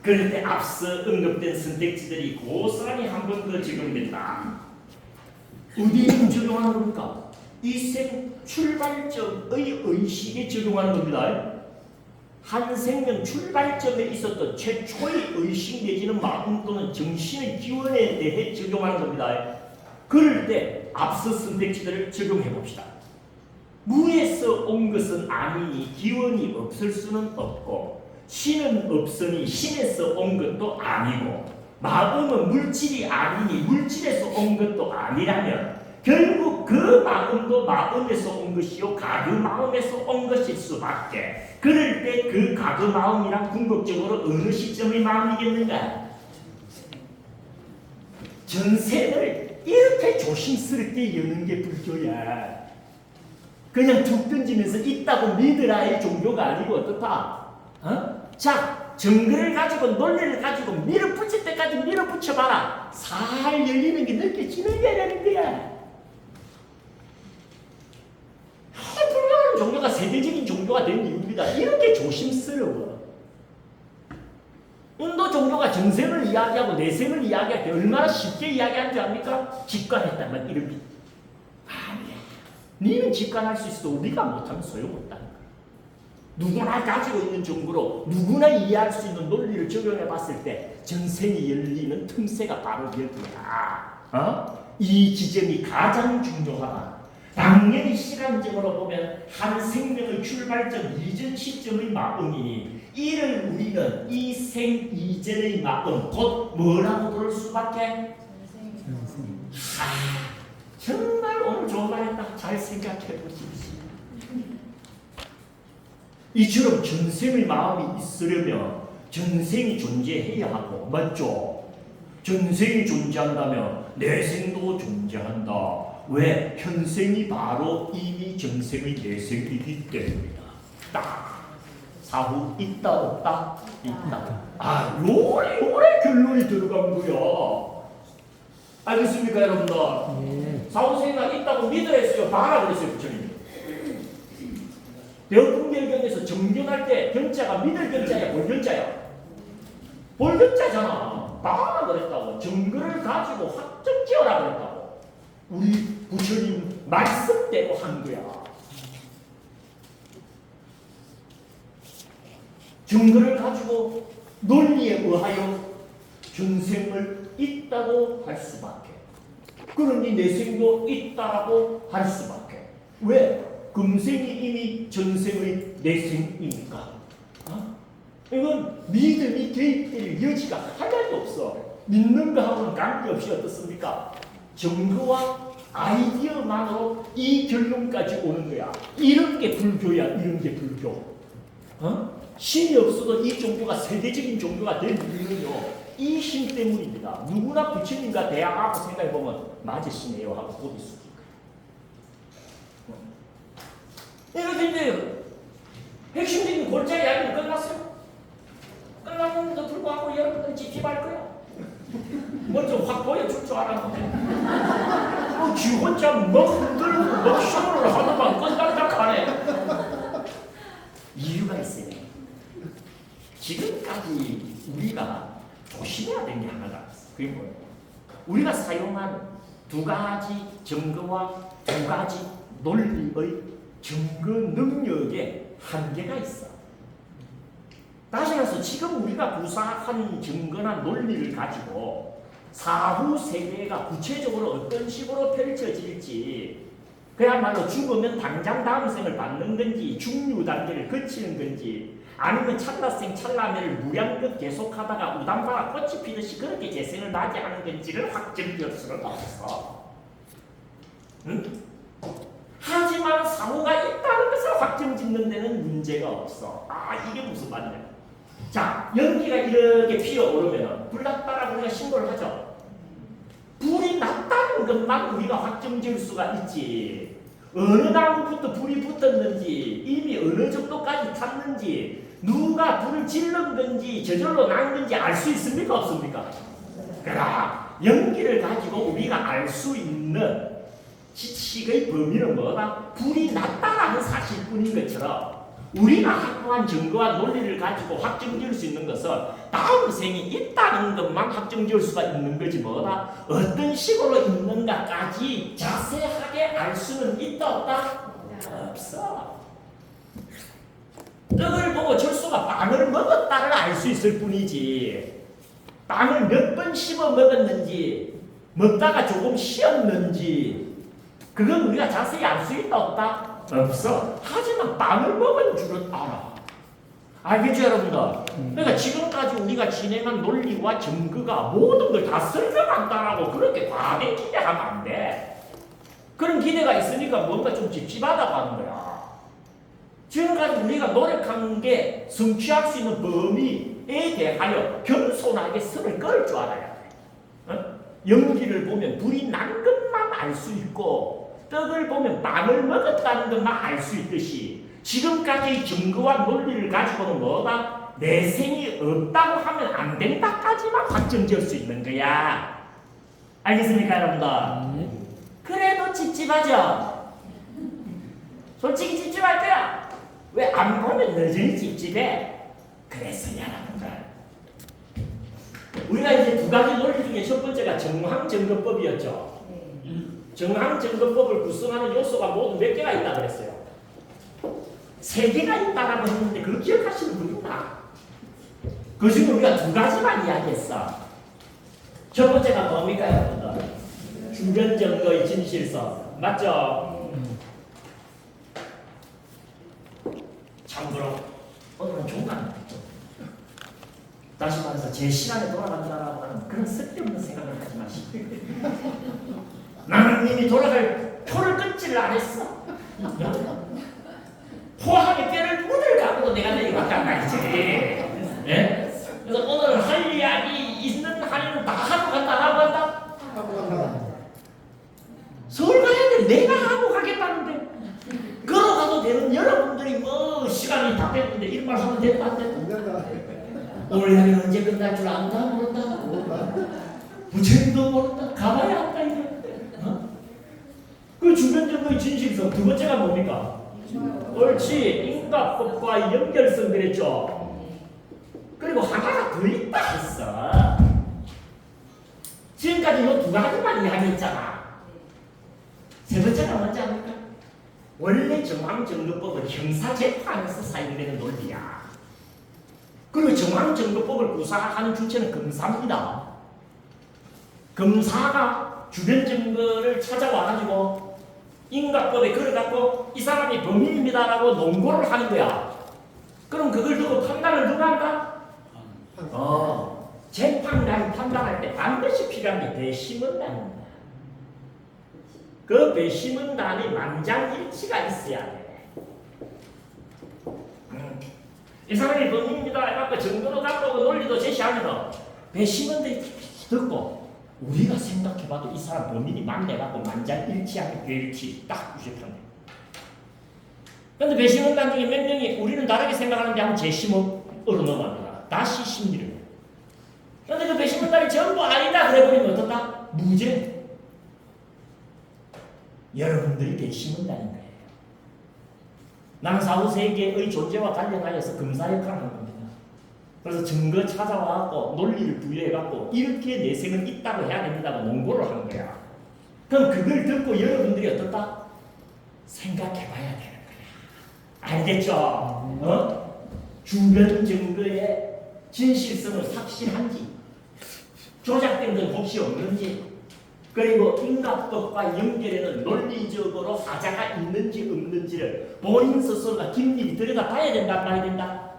그런데 앞서 언급된 선택지들이 고스란히 한 번 더 적용된다. 어디에 적용하는 겁니까? 이 생 출발점의 의식에 적용하는 겁니다. 한 생명 출발점에 있었던 최초의 의식 내지는 마음 또는 정신의 기원에 대해 적용하는 겁니다. 그럴 때 앞서 선택지들을 적용해 봅시다. 무에서 온 것은 아니니 기원이 없을 수는 없고, 신은 없으니 신에서 온 것도 아니고, 마음은 물질이 아니니 물질에서 온 것도 아니라면 결국 그 마음도 마음에서 온 것이요 가그 마음에서 온 것일 수밖에. 그럴 때 그 가그 마음이란 궁극적으로 어느 시점의 마음이겠는가? 전생을 이렇게 조심스럽게 여는 게 불교야. 그냥 툭 던지면서 있다고 믿으라의 종교가 아니고 어떻다? 자, 정글을 가지고 논리를 가지고 밀어붙일 때까지 밀어붙여봐라. 살 열리는 게 느껴지는 게 되는 거야. 불교라는 종교가 세계적인 종교가 된 이유입니다. 이렇게 조심스러워. 인도 종교가 정생을 이야기하고 내생을 이야기할 때 얼마나 쉽게 이야기하는 줄 압니까? 직관했다면 이렇게. 아니야. 니는 직관할 수 있어도 우리가 못하면 소용없다는 거야. 누구나 가지고 있는 정보로 누구나 이해할 수 있는 논리를 적용해 봤을 때 전생이 열리는 틈새가 바로 여기야. 이 지점이 가장 중요하다. 당연히 시간적으로 보면 한 생명의 출발점 이전 시점의 마음이니 이를 우리는 이 생 이전의 마음 곧 뭐라고 부를 수밖에? 정말 오늘 좋은 말 했다. 잘 생각해 보십시오. 이처럼 전생의 마음이 있으려면 전생이 존재해야 하고, 맞죠? 전생이 존재한다면 내생도 존재한다. 왜? 현생이 바로 이미 전생의 내생이기 때문이다. 딱 사후 있다 없다? 있다. 요래 결론이 들어간 거야. 알겠습니까, 여러분들? 사후생가 있다고 믿어야겠어요. 봐라 그랬어요, 부처님. 대어풍결경에서 정견할 때 견자가 믿을 견자야, 볼 견자야? 볼 견자잖아. 봐라 그랬다고. 정근을 가지고 확정 지어라 그랬다고. 우리 부처님 말씀대로 한 거야. 정근을 가지고 논리에 의하여 전생을 있다고 할 수밖에. 그러니 내생도 있다라고 할 수밖에. 왜? 금생이 이미 전생의 내생이니까. 이건 믿음이 개입될 여지가 하나도 없어. 믿는 거하고는 관계없이 어떻습니까? 정보와 아이디어만으로 이 결론까지 오는 거야. 이런 게 불교야. 이런 게 불교. 신이 없어도 이 종교가 세계적인 종교가 된 이유는요, 이 힘 때문입니다. 누구나 부처님과 대화하고 생각해보면 맞으시네요 하고 고개 숙일 거예요. 이렇게 이제 핵심적인 골자 이야기는 끝났어요. 끝났는데도 불구하고 여러분들은 찝찝할 거야. 뭐 좀 확 보여줄 줄 알았는데 지 혼자 뭐 흔들고 뭐 쇼를 하더만 끈딱딱하네. 이유가 있어요. 지금까지 우리가 조심해야 되는 게 하나가 있어. 그게 뭐예요? 우리가 사용한 두 가지 증거와 두 가지 논리의 증거 능력에 한계가 있어. 다시 말해서 지금 우리가 구사한 증거나 논리를 가지고 사후 세계가 구체적으로 어떤 식으로 펼쳐질지, 그야말로 죽으면 당장 다음 생을 받는 건지 중류 단계를 거치는 건지 아니면 찰나생 찰나매를 무량급 계속하다가 우담바가 꽃이 피듯이 그렇게 재생을 맞이하는 건지를 확정지을 수는 없어. 응? 하지만 사후가 있다는 것을 확정짓는 데는 문제가 없어. 이게 무슨 말이냐. 자, 연기가 이렇게 피어오르면 불 났다라고 우리가 신고를 하죠. 불이 났다는 것만 우리가 확정지을 수가 있지. 어느 나무부터 불이 붙었는지, 이미 어느 정도까지 탔는지, 누가 불을 질른 건지 저절로 난 건지 알 수 있습니까? 없습니까? 그러나 연기를 가지고 우리가 알 수 있는 지식의 범위는 뭐다? 불이 났다라는 사실뿐인 것처럼 우리가 확보한 증거와 논리를 가지고 확정지을 수 있는 것은 다음 생이 있다는 것만 확정지을 수가 있는 거지 뭐다? 어떤 식으로 있는가까지 자세하게 알 수는 있다 없다? 없어. 떡을 보고 철수가 빵을 먹었다를 알 수 있을 뿐이지, 빵을 몇 번 씹어 먹었는지 먹다가 조금 쉬었는지 그건 우리가 자세히 알 수 있다 없다? 없어. 하지만 빵을 먹은 줄은 알아. 알겠죠, 여러분들? 그러니까 지금까지 우리가 진행한 논리와 증거가 모든 걸 다 설명한다라고 그렇게 과하게 기대하면 안 돼. 그런 기대가 있으니까 뭔가 좀 찝찝하다고 하는 거야. 지금까지 우리가 노력한 게 성취할 수 있는 범위에 대하여 겸손하게 선을 그을 줄 알아야 돼. 연기를 보면 불이 난 것만 알 수 있고 떡을 보면 빵을 먹었다는 것만 알 수 있듯이 지금까지의 증거와 논리를 가지고는 뭐다? 내생이 없다고 하면 안 된다까지만 확정지을 수 있는 거야. 알겠습니까 여러분들? 그래도 찝찝하죠? 솔직히 찝찝할 거야. 왜 안 보면 여전히 찝찝해? 그래서 여러분들 우리가 이제 두 가지 논리 중에 첫 번째가 정황증거법이었죠. 정황증거법을 구성하는 요소가 모두 몇 개가 있다 그랬어요? 3개가 있다라고 했는데 그걸 기억하시는 분 있나? 그 중에 우리가 두 가지만 이야기했어. 첫 번째가 뭡니까 여러분들? 주변증거의 진실성. 맞죠? 참고로 오늘은 종간 다시 말해서 제 시간에 돌아간다라고 하는 그런 쓸데없는 생각을 하지 마시고 나는 이미 돌아갈 표를 끊지를 안 했어. 포항에 뼈를 묻을 갖고도 내가 내려갔단 말이지. 예? 그래서 오늘 할 이야기 있는 한에는 다 하고 간다 하고 간다? 서울 가야 돼. 내가 하고 가겠다는데 걸어가도 되는 여러분들이 뭐 시간이 다 됐는데 이런 말 하면 되는 거 안 돼? 오늘 이야기 언제 끝날 줄 안다 모른다. 부처님도 모른다. 가봐야 한다 이거. 어? 그 주변적의 진실성. 두 번째가 뭡니까? 옳지. 인과법과 연결성 그랬죠. 그리고 하나가 더 있다 했어. 지금까지 이 두 가지만 이야기했잖아. 세 번째가 뭔지 압니까? 원래 정황증거법은 형사재판에서 사용되는 논리야. 그리고 정황증거법을 구사하는 주체는 검사입니다. 검사가 주변 증거를 찾아와가지고 인과법에 걸어갖고 이 사람이 범인입니다라고 논고를 하는 거야. 그럼 그걸 두고 판단을 누가 한다? 재판관이 판단할 때 반드시 필요한 게 배심원단입니다. 그 배심원단이 만장일치가 있어야 돼. 이 사람이 범인입니다 해갖고 증거도 갖고 오고 논리도 제시하면 배심원들이 듣고 우리가 생각해봐도 이 사람 범인이 맞네 갖고 만장일치하면 일치 딱 유죄판돼. 그런데 배심원단 중에 몇 명이 우리는 다르게 생각하는데 하면 재심원으로 넘어갑니다. 다시 심리를. 그런데 그 배심원단이 전부 아니다 그래버리면 어떨까? 무죄. 여러분들이 배심원단인 거예요. 나는 사후세계의 존재와 관련하여서 검사 역할을 하는 겁니다. 그래서 증거 찾아와갖고 논리를 부여해갖고 이렇게 내생은 있다고 해야 된다고 논고를 하는 거야. 그럼 그걸 듣고 여러분들이 어떨까? 생각해봐야 되는 거야. 알겠죠? 주변 증거의 진실성은 확실한지, 조작된 건 혹시 없는지, 그리고 인과법과 연결에는 논리적으로 하자가 있는지 없는지를 본인 스스로가 긴밀히 들여다봐야 된다 말이 된다.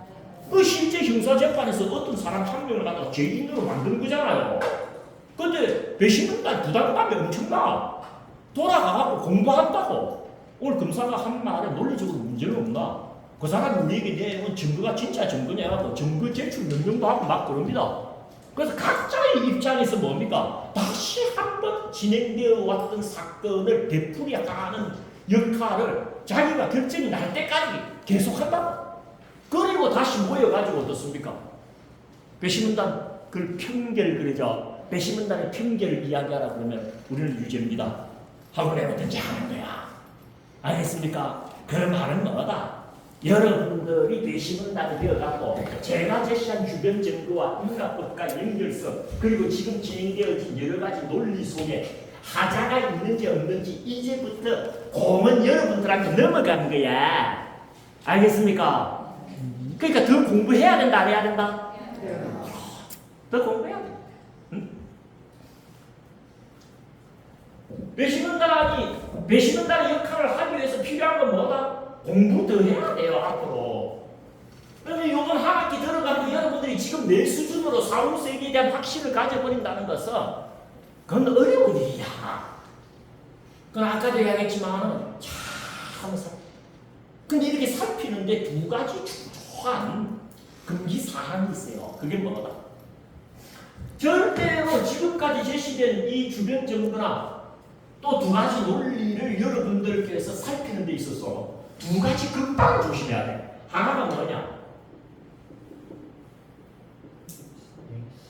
그 실제 형사재판에서 어떤 사람 한 명을 갖다가 죄인으로 만드는 거잖아요. 근데 배심원단 부담감이 엄청나. 돌아가갖고 공부한다고. 오늘 검사가 한 말에 논리적으로 문제는 없나? 그 사람이 우리에게 내놓은 증거가 진짜 증거냐? 증거 제출 명령도 하고 막 그럽니다. 그래서 각자의 입장에서 뭡니까? 다시 한번 진행되어 왔던 사건을 되풀이하는 역할을 자기가 결정이 날 때까지 계속한다. 그리고 다시 모여가지고 어떻습니까? 배심원단 그걸 편결 그러죠. 배심원단의 편결을 이야기하라 그러면 우리는 유죄입니다. 하고 내가 어떤지 하는 거야. 알겠습니까? 그 말은 뭐다? 여러분들이 배심원단이 되어갖고 제가 제시한 주변 증거와 인과법과 연결성 그리고 지금 진행되어진 여러 가지 논리 속에 하자가 있는지 없는지 이제부터 공은 여러분들한테 넘어가는 거야. 알겠습니까? 그러니까 더 공부해야 된다 안 해야 된다? 더 공부해야 돼. 응? 배심원단의 역할을 하기 위해서 필요한 건 뭐다? 공부 더 해야 돼요 앞으로. 그런데 이번 한 학기 들어가면 여러분들이 지금 내 수준으로 사후세계에 대한 확신을 가져버린다는 것은 그건 어려운 일이야. 그건 아까도 이야기했지만 참 근데 이렇게 살피는데 두 가지 중요한 금기 사항이 있어요. 그게 뭐다? 절대로 지금까지 제시된 이 주변 정보나 또 두 가지 논리를 여러분들께서 살피는 데 있어서 두 가지 극단을 조심해야 돼. 하나가 뭐냐?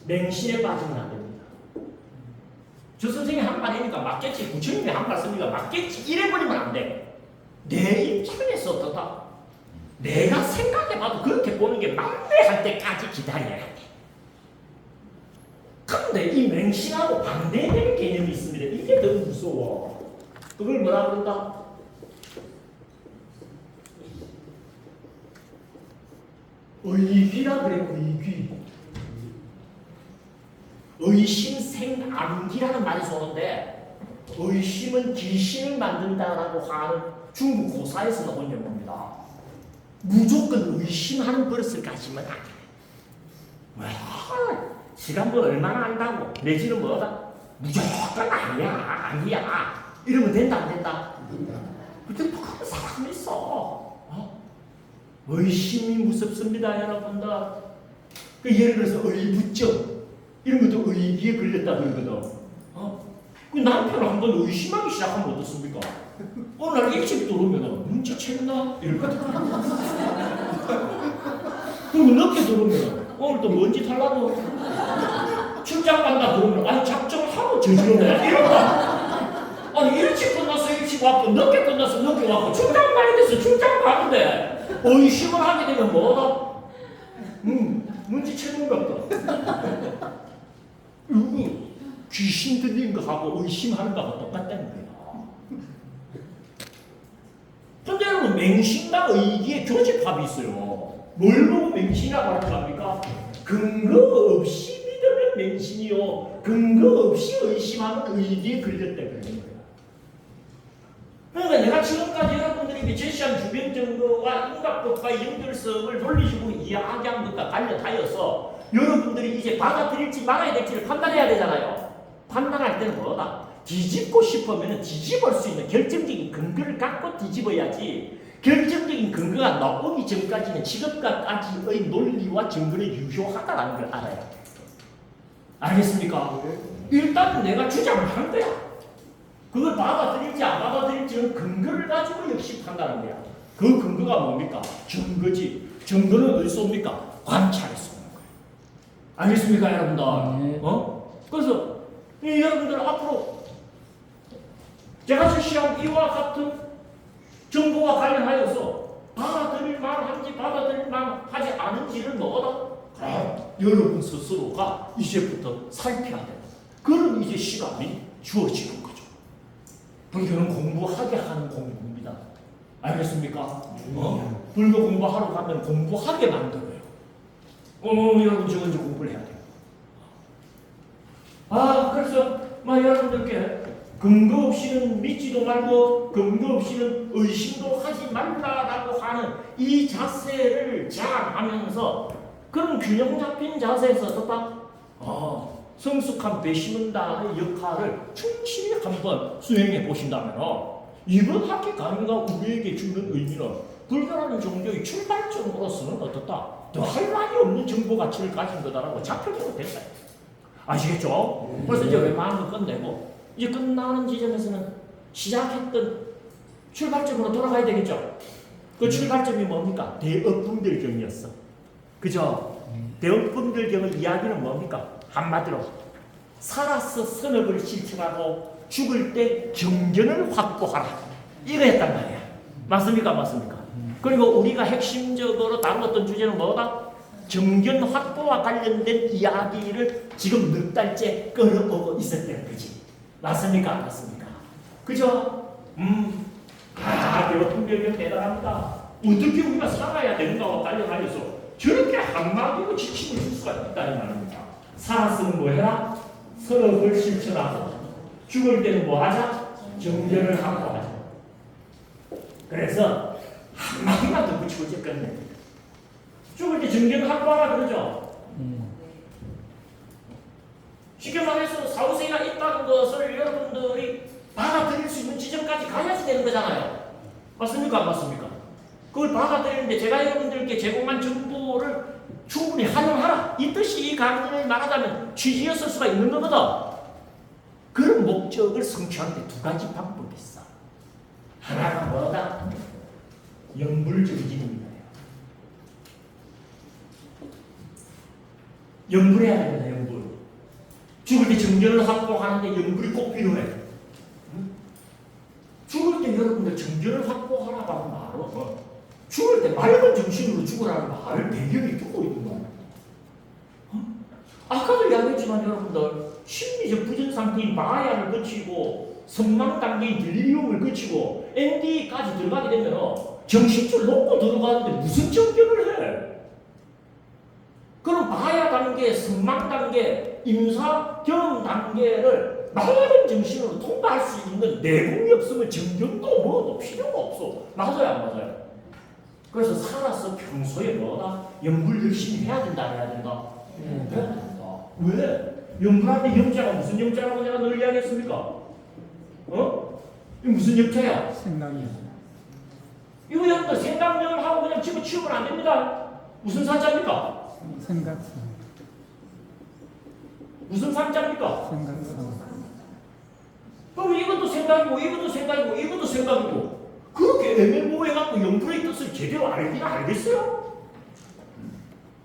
맹신에 빠지면 안 됩니다. 저 선생님이 한 말이니까 맞겠지. 부처님이 한 말씀이니까 맞겠지. 이래버리면 안 돼. 내 입장에서 어떻다? 내가 생각해봐도 그렇게 보는 게 맞네 할 때까지 기다려야 돼. 그런데 이 맹신하고 반대되는 개념이 있습니다. 이게 너무 무서워. 그걸 뭐라 그런다? 의귀라 그래. 의귀. 의심생암기라는 말이 오는데 의심은 귀신을 만든다라고 하는 중국 고사에서 나온 용어입니다. 무조건 의심하는 버릇을 가지면 안 돼. 왜? 시간도 얼마나 안다고 내지는 뭐다? 무조건 아니야 이러면 된다 안 된다? 그때 또 그런 사람이 있어. 의심이 무섭습니다 여러분들. 예를 들어서 의부증 이런 것도 의기에 걸렸다 그러거든. 그 남편을 한번 의심하기 시작하면 어떻습니까? 어느 날 일찍 들어오면 눈치챘나? 이럴거든. 그리고 늦게 들어오면 오늘 또 먼지 탈라고 출장 간다 그러면 아니 작정하고 저지르네 이런다. 아니 일찍 끝나서 일찍 왔고 늦게 끝나서 늦게 왔고 출장 가야 돼서 출장 가는데 의심을 하게 되면 뭐다? 눈치채는 것도 귀신 들린 거하고 의심하는 거하고 똑같다는 거예요. 근데 여러분 맹신과 의기의 교집합이 있어요. 뭘 보고 맹신이라고 하는 겁니까? 근거 없이 믿으면 맹신이요 근거 없이 의심하면 의기에 걸렸다 그러는 거예요. 그러니까 내가 지금까지 여러분들에게 제시한 주변 정보와 인각법과의 연결성을 논리적으로 이야기한 것과 관련하여서 여러분들이 이제 받아들일지 말아야 될지를 판단해야 되잖아요. 판단할 때는 뭐다? 뒤집고 싶으면 뒤집을 수 있는 결정적인 근거를 갖고 뒤집어야지 결정적인 근거가 나오기 전까지는 지금까지의 논리와 증거는 유효하다는 걸 알아야 돼. 알겠습니까? 일단 내가 주장을 한 거야. 그걸 받아들일지 안 받아들일지는 근거를 가지고 역시 판단하는 거야. 그 근거가 뭡니까? 증거지. 증거는 어디서 옵니까? 관찰에서 오는 거예요. 알겠습니까 여러분들? 네. 그래서 여러분들 앞으로 제가 제시한 이와 같은 정보와 관련하여서 받아들일 만한지 받아들일 만하지 않은지를 뭐다? 여러분 스스로가 이제부터 살펴야 돼요. 그런 이제 시간이 주어지는 거죠. 불교는 공부하게 하는 공부입니다. 알겠습니까? 불교 공부하러 가면 공부하게 만들어요. 여러분 저건 이제 공부를 해야 돼요. 그래서 여러분들께 근거 없이는 믿지도 말고 근거 없이는 의심도 하지 말라라고 하는 이 자세를 제안하면서 그런 균형 잡힌 자세에서 어떻다? 성숙한 배심원단의 역할을 충실히 한번 수행해 보신다면 이번 학기 강의가 우리에게 주는 의미는 불교라는 종교의 출발점으로서는 어떻다? 더 할 말이 없는 정보 가치를 가진 거다라고 잡혀지고 됐어요. 아시겠죠? 그래서 이제 웬만한 거 끝내고 이제 끝나는 지점에서는 시작했던 출발점으로 돌아가야 되겠죠? 그 출발점이 뭡니까? 대업분별경이었어. 그죠? 대업분별경의 이야기는 뭡니까? 한마디로 살아서 선업을 실천하고 죽을 때 경전을 확보하라. 이거였단 말이야. 맞습니까? 맞습니까? 그리고 우리가 핵심적으로 다루었던 주제는 뭐다? 정견 확보와 관련된 이야기를 지금 넉 달째 끌어오고 있었다는 거지. 맞습니까? 맞습니까? 그죠? 대업분별경 대단합니다. 어떻게 우리가 살아야 되는가와 관련하여서 저렇게 한마디로 지침을 줄 수가 있다는 말입니다. 살아서는 뭐 해라? 선업을 실천하고 죽을 때는 뭐 하자? 정견을 확보하자. 그래서 한마디만 더 붙이고 이제 끝내. 죽을 때 정견을 확보하라 그러죠. 쉽게 말해서 사후세가 있다는 것을 여러분들이 받아들일 수 있는 지점까지 가야지 되는 거잖아요. 맞습니까? 안 맞습니까? 그걸 받아들이는데 제가 여러분들께 제공한 정보 정도를 충분히 활용하라. 이 뜻이 이 강의를 말하자면 취지였을 수가 있는 거거든. 그런 목적을 성취하는데 두 가지 방법이 있어. 하나가 뭐다? 영불정진입니다. 영불해야 됩니다. 영불. 죽을 때 정전을 확보하는데 영불이 꼭 필요해. 죽을 때 여러분들 정전을 확보하라고 하는 말은 죽을 때 맑은 정신으로 죽으라는 말을 배경에 두고 있는 거야. 아까도 이야기했지만 여러분들 심리적 부전 상태인 마야를 거치고 선망 단계인 딜리리움을 거치고 ND까지 들어가게 되면 정신줄 놓고 들어가는데 무슨 정전을 해? 그럼 마야 단계, 선망 단계, 임사, 경험 단계를 맑은 정신으로 통과할 수 있는 내공이 없으면 정전도 뭐도 필요가 없어. 맞아요, 안 맞아요? 그래서 살아서 평소에 뭐다? 연불 열심히 해야 된다, 해야 된다? 해야 된다. 왜? 연불한테 염자가 무슨 염자라고 내가 늘 이야기했습니까? 어? 이거 무슨 염자야? 생각이요. 이거 여러분들 생각력하고 그냥 집어치우면 안 됩니다. 무슨 산자입니까? 생각성. 무슨 산자입니까? 생각성. 그럼 이것도 생각이고 이것도 생각이고 이것도 생각이고 그렇게 애매모호해갖고 연불의 뜻을 제대로 알긴 알겠어요?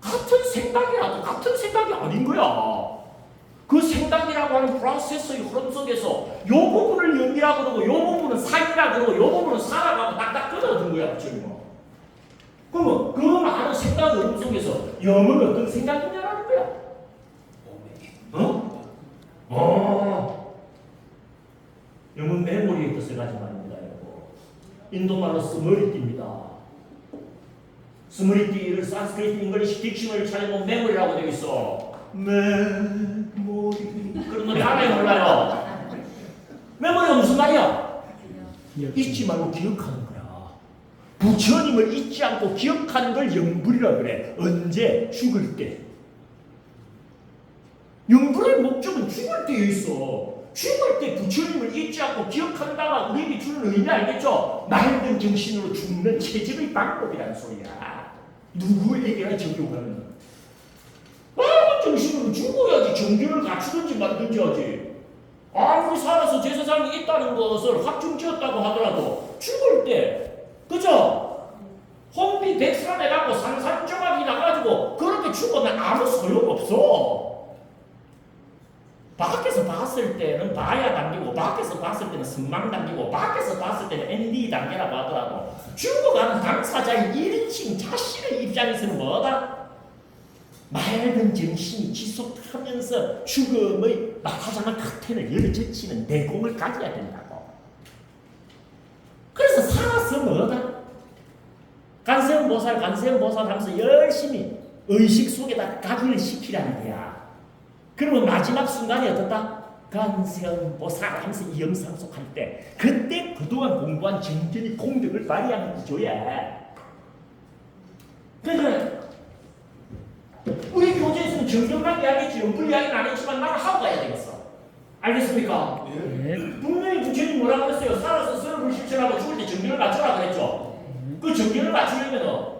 같은 생각이라도 같은 생각이 아닌 거야. 그 생각이라고 하는 프로세스의 흐름 속에서 요 부분을 영이라고 그러고 요 부분은 사이라 그러고 요 부분은 사라고 딱딱 끊어둔 거야. 지금. 그러면 그 많은 생각의 흐름 속에서 영은 어떤 생각이냐라는 거야. 영은 메모리의 뜻을 가진 말입니다. 인도말로 스머리띠입니다. 스머리띠를 산스크리트 잉글리시 딕셔너리를 찾아보면 메모리라고 되어 있어. 메모리. 그런 노래 알아요, 몰라요? 메모리가 무슨 말이야? 잊지 말고 기억하는 거야. 부처님을 잊지 않고 기억하는 걸 영불이라 그래. 언제? 죽을 때. 영불의 목적은 죽을 때에 있어. 죽을 때 부처님을 잊지 않고 기억한다가 우리에게 주는 의미 알겠죠? 맑은 정신으로 죽는 체질의 방법이라는 소리야. 누구에게나 적용하는. 맑은 정신으로 죽어야지 정신을 갖추든지 말든지 하지. 아무리 살아서 제사장이 있다는 것을 확증지었다고 하더라도 죽을 때, 그죠? 혼비 백산해갖고 산산조각이 나가지고 그렇게 죽으면 아무 소용없어. 밖에서 봤을 때는 마야 단계고 밖에서 봤을 때는 선망 단계고 밖에서 봤을 때는 ND 단계라고 하더라도 죽어가는 당사자의 1인칭 자신의 입장에서는 뭐다? 맑은 정신이 지속하면서 죽음의 말하자면 커튼을 열어젖히는 내공을 가져야 된다고. 그래서 살아서 뭐다? 간세음보살 하면서 열심히 의식 속에다 각인을 시키라는 거야. 그러면 마지막 순간이 어떻다? 간세음보살 하면서 이 영상 속 할 때 그때 그동안 공부한 정전이 공덕을 발휘하는 구조야. 그러니까 우리 교재에서는 정전만 이야기했지 영불 이야기는 안 했지만 나는 하고 가야 되겠어. 알겠습니까? 네. 분명히 부처님 뭐라고 했어요? 살아서 서로를 실천하고 죽을 때 정전을 갖추라 그랬죠. 그 정전을 갖추려면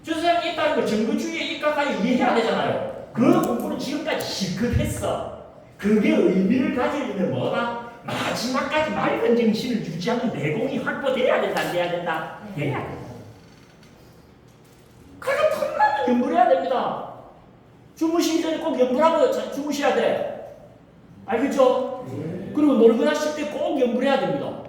저 세상에 있다는 걸 정거주의에 입각하여 이해해야 되잖아요. 그 공부는 지금까지 실컷 했어. 그게 의미를 가지려면 뭐다? 마지막까지 맑은 정신을 유지하는 내공이 확보돼야 된다, 안 돼야 된다? 돼야 된다. 그러니까 틈나면 연불해야 됩니다. 주무시기 전에 꼭 연불하고 주무셔야 돼. 알겠죠? 그리고 놀거나 쉴 때 꼭 연불해야 됩니다.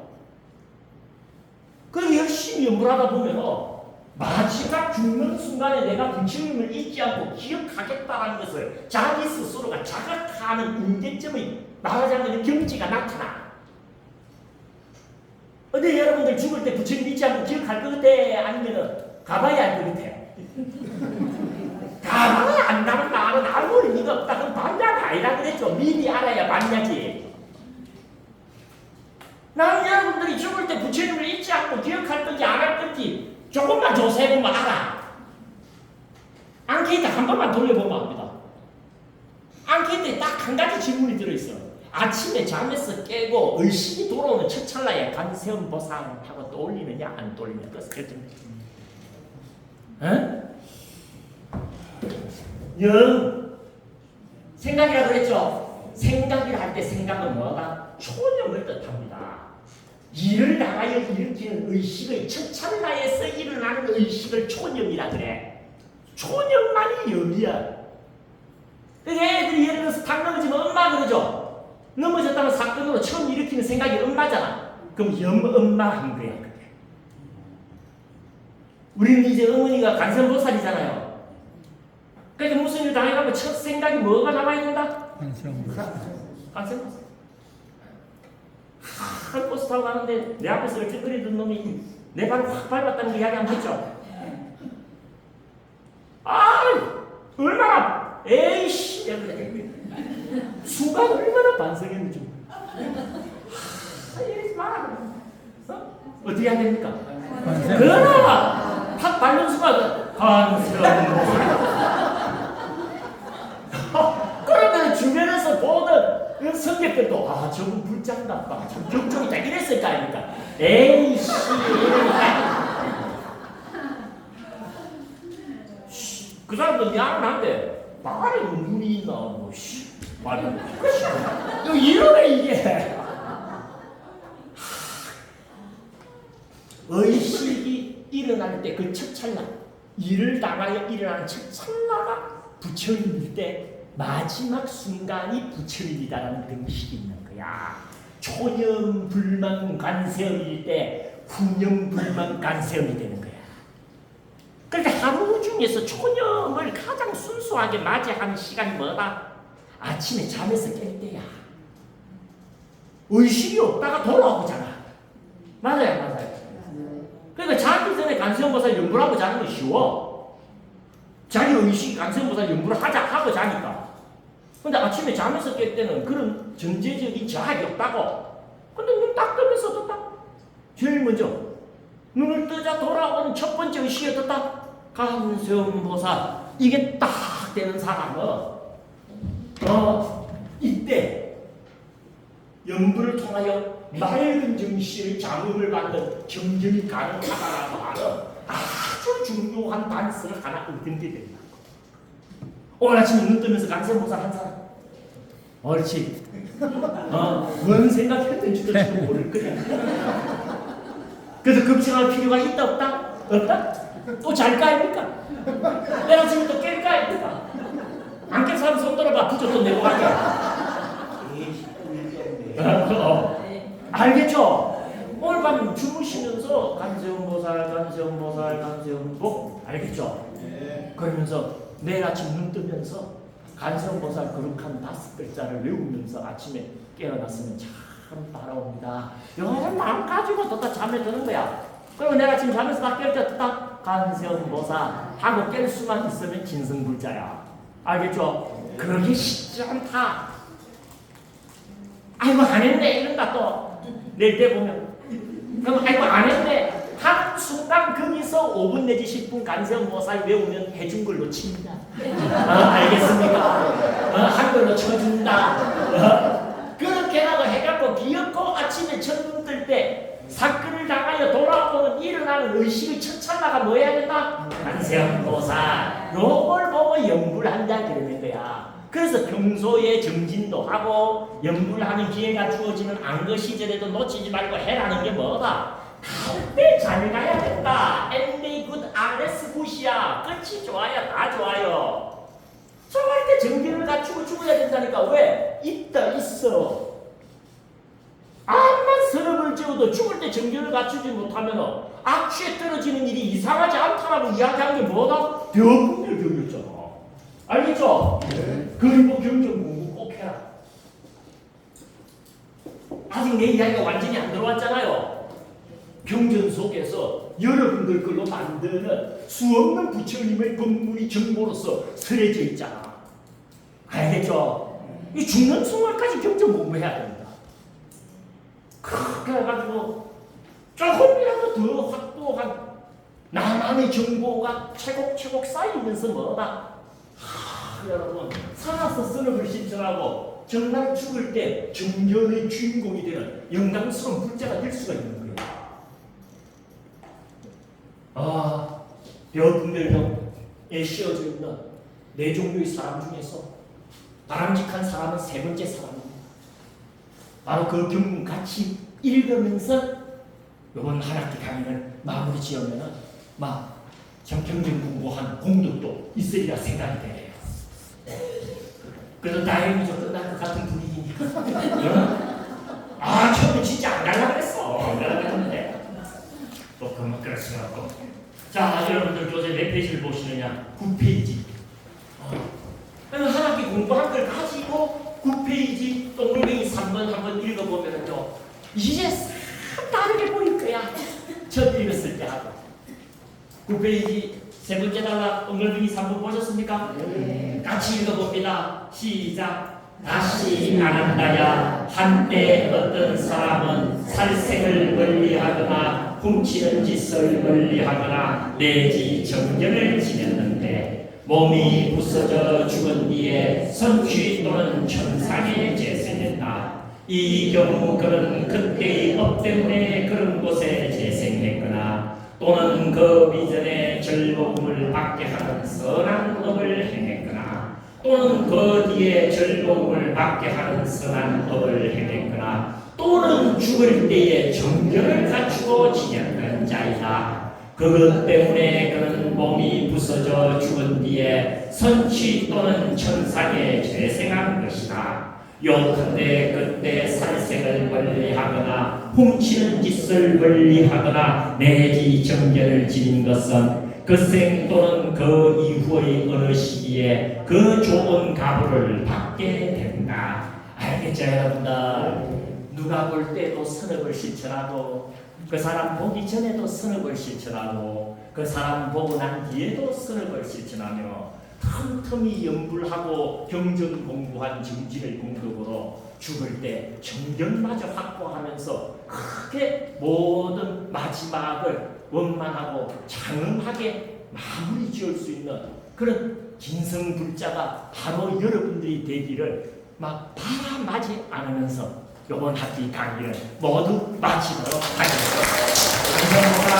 그리고 열심히 연불하다 보면 마지막 죽는 순간에 내가 부처님을 잊지 않고 기억하겠다는 것을 자기 스스로가 자각하는 임계점의 말하자면 경지가 나타나. 근데 여러분들 죽을 때 부처님 잊지 않고 기억할 것 같아? 아니면은 가봐야 할 것 같아? 가봐야 안다는 말은 아무 의미가 없다. 그럼 반자가 아니라 그랬죠. 미리 알아야 반야지. 나는 여러분들이 죽을 때 부처님을 잊지 않고 기억할 건지 안 할 건지 조금만 조사해보면 알아. 앙케이트 한 번만 돌려보면 압니다. 앙케이트에 딱 한 가지 질문이 들어있어. 아침에 잠에서 깨고 의식이 돌아오는 첫 찰나에 간세음보살하고 떠올리느냐 안 떠올리느냐 그것을 결정해. 응? 영. 생각이라 그랬죠? 생각이라 할 때 생각은 뭐다? 초념을 뜻합니다. 일을 나가여 일으키는 의식의 첫 찰나에서 일어나는 의식을 초념이라 그래. 초념만이 영이야. 애들이 예를 들어서 탁 넘어지면 엄마 그러죠? 넘어졌다는 사건으로 처음 일으키는 생각이 엄마잖아. 그럼 엄마 한 거야. 우리는 이제 어머니가 간선보살이잖아요. 그러니까 무슨 일 당해가면 첫 생각이 뭐가 남아야 된다? 간선보살. 한 버스 타고 가는데 내 앞에서 얼쩡거리던 놈이 내 발을 확 밟았다는 게 이야기 한번 했죠? 아, 얼마나 에이씨 순간 얼마나 반성했는지. 이러지 마라. 어떻게 해야 됩니까? 그러나 탁 밟는 순간 그러면 주변에서 보는 성격들도 저분 불장난다 참 격정이다 이랬을 거 아닙니까? 에이씨 그 사람도 미안한데 말에 눈이 있나 뭐 말이 이러네 이게. 의식이 일어날 때 그 첫 찰나 일을 당하여 일어나는 첫 찰나가 부처일일 때 마지막 순간이 부처일이다라는 등식이 있는 거야. 초념 불만 관세음일 때 후념 불만 관세음이 되는 거야. 그러니까 하루 중에서 초념을 가장 순수하게 맞이하는 시간이 뭐다? 아침에 잠에서 깰 때야. 의식이 없다가 돌아오잖아. 맞아요. 그러니까 자기 전에 간세음보살 연구를 하고 자는 건 쉬워. 자기 의식이 간세음보살 연구를 하고 자니까. 근데 아침에 잠에서 깰 때는 그런 전제적인 저항이 없다고. 근데 눈 딱 뜨면서 떴다. 제일 먼저 눈을 뜨자 돌아오는 첫 번째 의식이 떴다. 간세음보살. 이게 딱 되는 사람은 이때 연구를 통하여 맑은 정신의 장음을 받는 경전이 가능하다라고 하는 아주 중요한 단서를 하나 얻게 된다. 오늘 아침에 눈 뜨면서 간세음보살 한 사람? 옳지. 뭔 생각했는지도 지금 모를 거야. 그래서 걱정할 필요가 있다 없다? 없다? 또 잘까 아닙니까? 내가 지금 또 깰까 아닙니까? 안 깰 사람 손 들어봐. 부조 또 내고 갈게. 알겠죠? 오늘 밤 주무시면서 간세음보살 알겠죠? 그러면서 내일 아침 눈 뜨면서 간세음보살 거룩한 5글자를 외우면서 아침에 깨어났으면 참 따라옵니다. 이런 마음 가지고 또 잠에 드는 거야. 그리고 내가 지금 잠에서 딱 깰 때 딱 간세음보살 하고 깰 수만 있으면 진성불자야. 알겠죠? 그러기 쉽지 않다. 아이고 안 했네 이런다 또 내일 때 보면. 그럼 아이고 안 했네 한 순간 거기서 5분 내지 10분 간세음보살 외우면 해준 걸로 칩니다. 알겠습니까? 한 걸로 쳐준다. 그렇게라도 해갖고 기억고 아침에 첫눈 뜰 때 사건을 당하여 돌아오는 일어나는 의식의 첫 찰나가 뭐 해야 된다? 간세음보살. 요걸 보고 연구를 한다 그러는 거야. 그래서 평소에 정진도 하고 연구를 하는 기회가 주어지는 안거 시절에도 놓치지 말고 해라는 게 뭐다? 갈 때 잘 가야 된다. 엔메이 굿 아레스 굿이야. 끝이 좋아야 다 좋아요. 저할 때 정진을 갖추고 죽어야 된다니까. 왜? 있어. 암만 서럽을 지어도 죽을 때 정견을 갖추지 못하면 악취에 떨어지는 일이 이상하지 않다라고 이야기한 게 뭐다? 대업분별경이었잖아. 알겠죠? 네. 그리고 경전 공부 꼭 해라. 아직 내 이야기가 완전히 안 들어왔잖아요. 경전 속에서 여러분들 걸로 만드는 수없는 부처님의 법문이 정보로서 서려져 있잖아. 알겠죠? 이 죽는 순간까지 경전 공부해야 됩니다. 그렇게 해가지고 조금이라도 더 확보한 나만의 정보가 차곡차곡 쌓이면서 뭐다? 여러분 살아서 쓰는 걸 신청하고 정말 죽을 때 정견의 주인공이 되는 영광스러운 불자가 될 수가 있는 거예요. 대어분별경에 씌워져 있는 네 종류의 사람 중에서 바람직한 사람은 세 번째 사람입니다. 바로 그 경문 같이 읽으면서 이번 한 학기 강의를 마무리 지으면은 막 경전 공부한 공덕도 있으리라 생각이 돼요. 그래서 다행히도 끝날 것 같은 분위기니까. 아, 처음에 진짜 안 가려고 그랬어. 안 가려고 했는데. 또 그럴 수가 없고. 자, 여러분들 교재 몇 페이지를 보시느냐? 9페이지. 한 학기 공부한 걸 가지고 9페이지 동글뱅이 3번 한번 읽어보면요. 이제 싹 다르게 보일 거야. 첫 읽었을 때 하고. 9페이지 세 번째 단락 동글뱅이 3번 보셨습니까? 네. 같이 읽어봅니다. 시작. 다시 안 한다야. 한때 어떤 사람은 살생을 멀리하거나 훔치는 짓을 멀리하거나 내지 정견을 지녔는데 몸이 부서져 죽은 뒤에 선취 또는 천상에 재생했다. 이 경우 그는 그때의 업 때문에 그런 곳에 재생했거나 또는 그 이전에 절복음을 받게 하는 선한 업을 행했거나 또는 그 뒤에 절복음을 받게 하는 선한 법을 행했거나 또는 죽을 때에 정결을 갖추고 지녔던 자이다. 그것 때문에 그는 몸이 부서져 죽은 뒤에 선취 또는 천상에 재생한 것이다. 요컨대 그때 살생을 멀리하거나 훔치는 짓을 멀리하거나 내지 정결을 지닌 것은 그 생 또는 그 이후의 어느 시기에 그 좋은 가부를 받게 된다. 알겠죠, 여러분들? 누가 볼 때도 선업을 실천하고 그 사람 보기 전에도 선업을 실천하고 그 사람 보고 난 뒤에도 선업을 실천하며 틈틈이 연불하고 경전 공부한 정진의 공덕으로 죽을 때 정견마저 확보하면서 크게 모든 마지막을 원만하고 장엄하게 마무리 지을 수 있는 그런 진성불자가 바로 여러분들이 되기를 막 바라마지 않으면서 이번 학기 강의를 모두 마치도록 하겠습니다.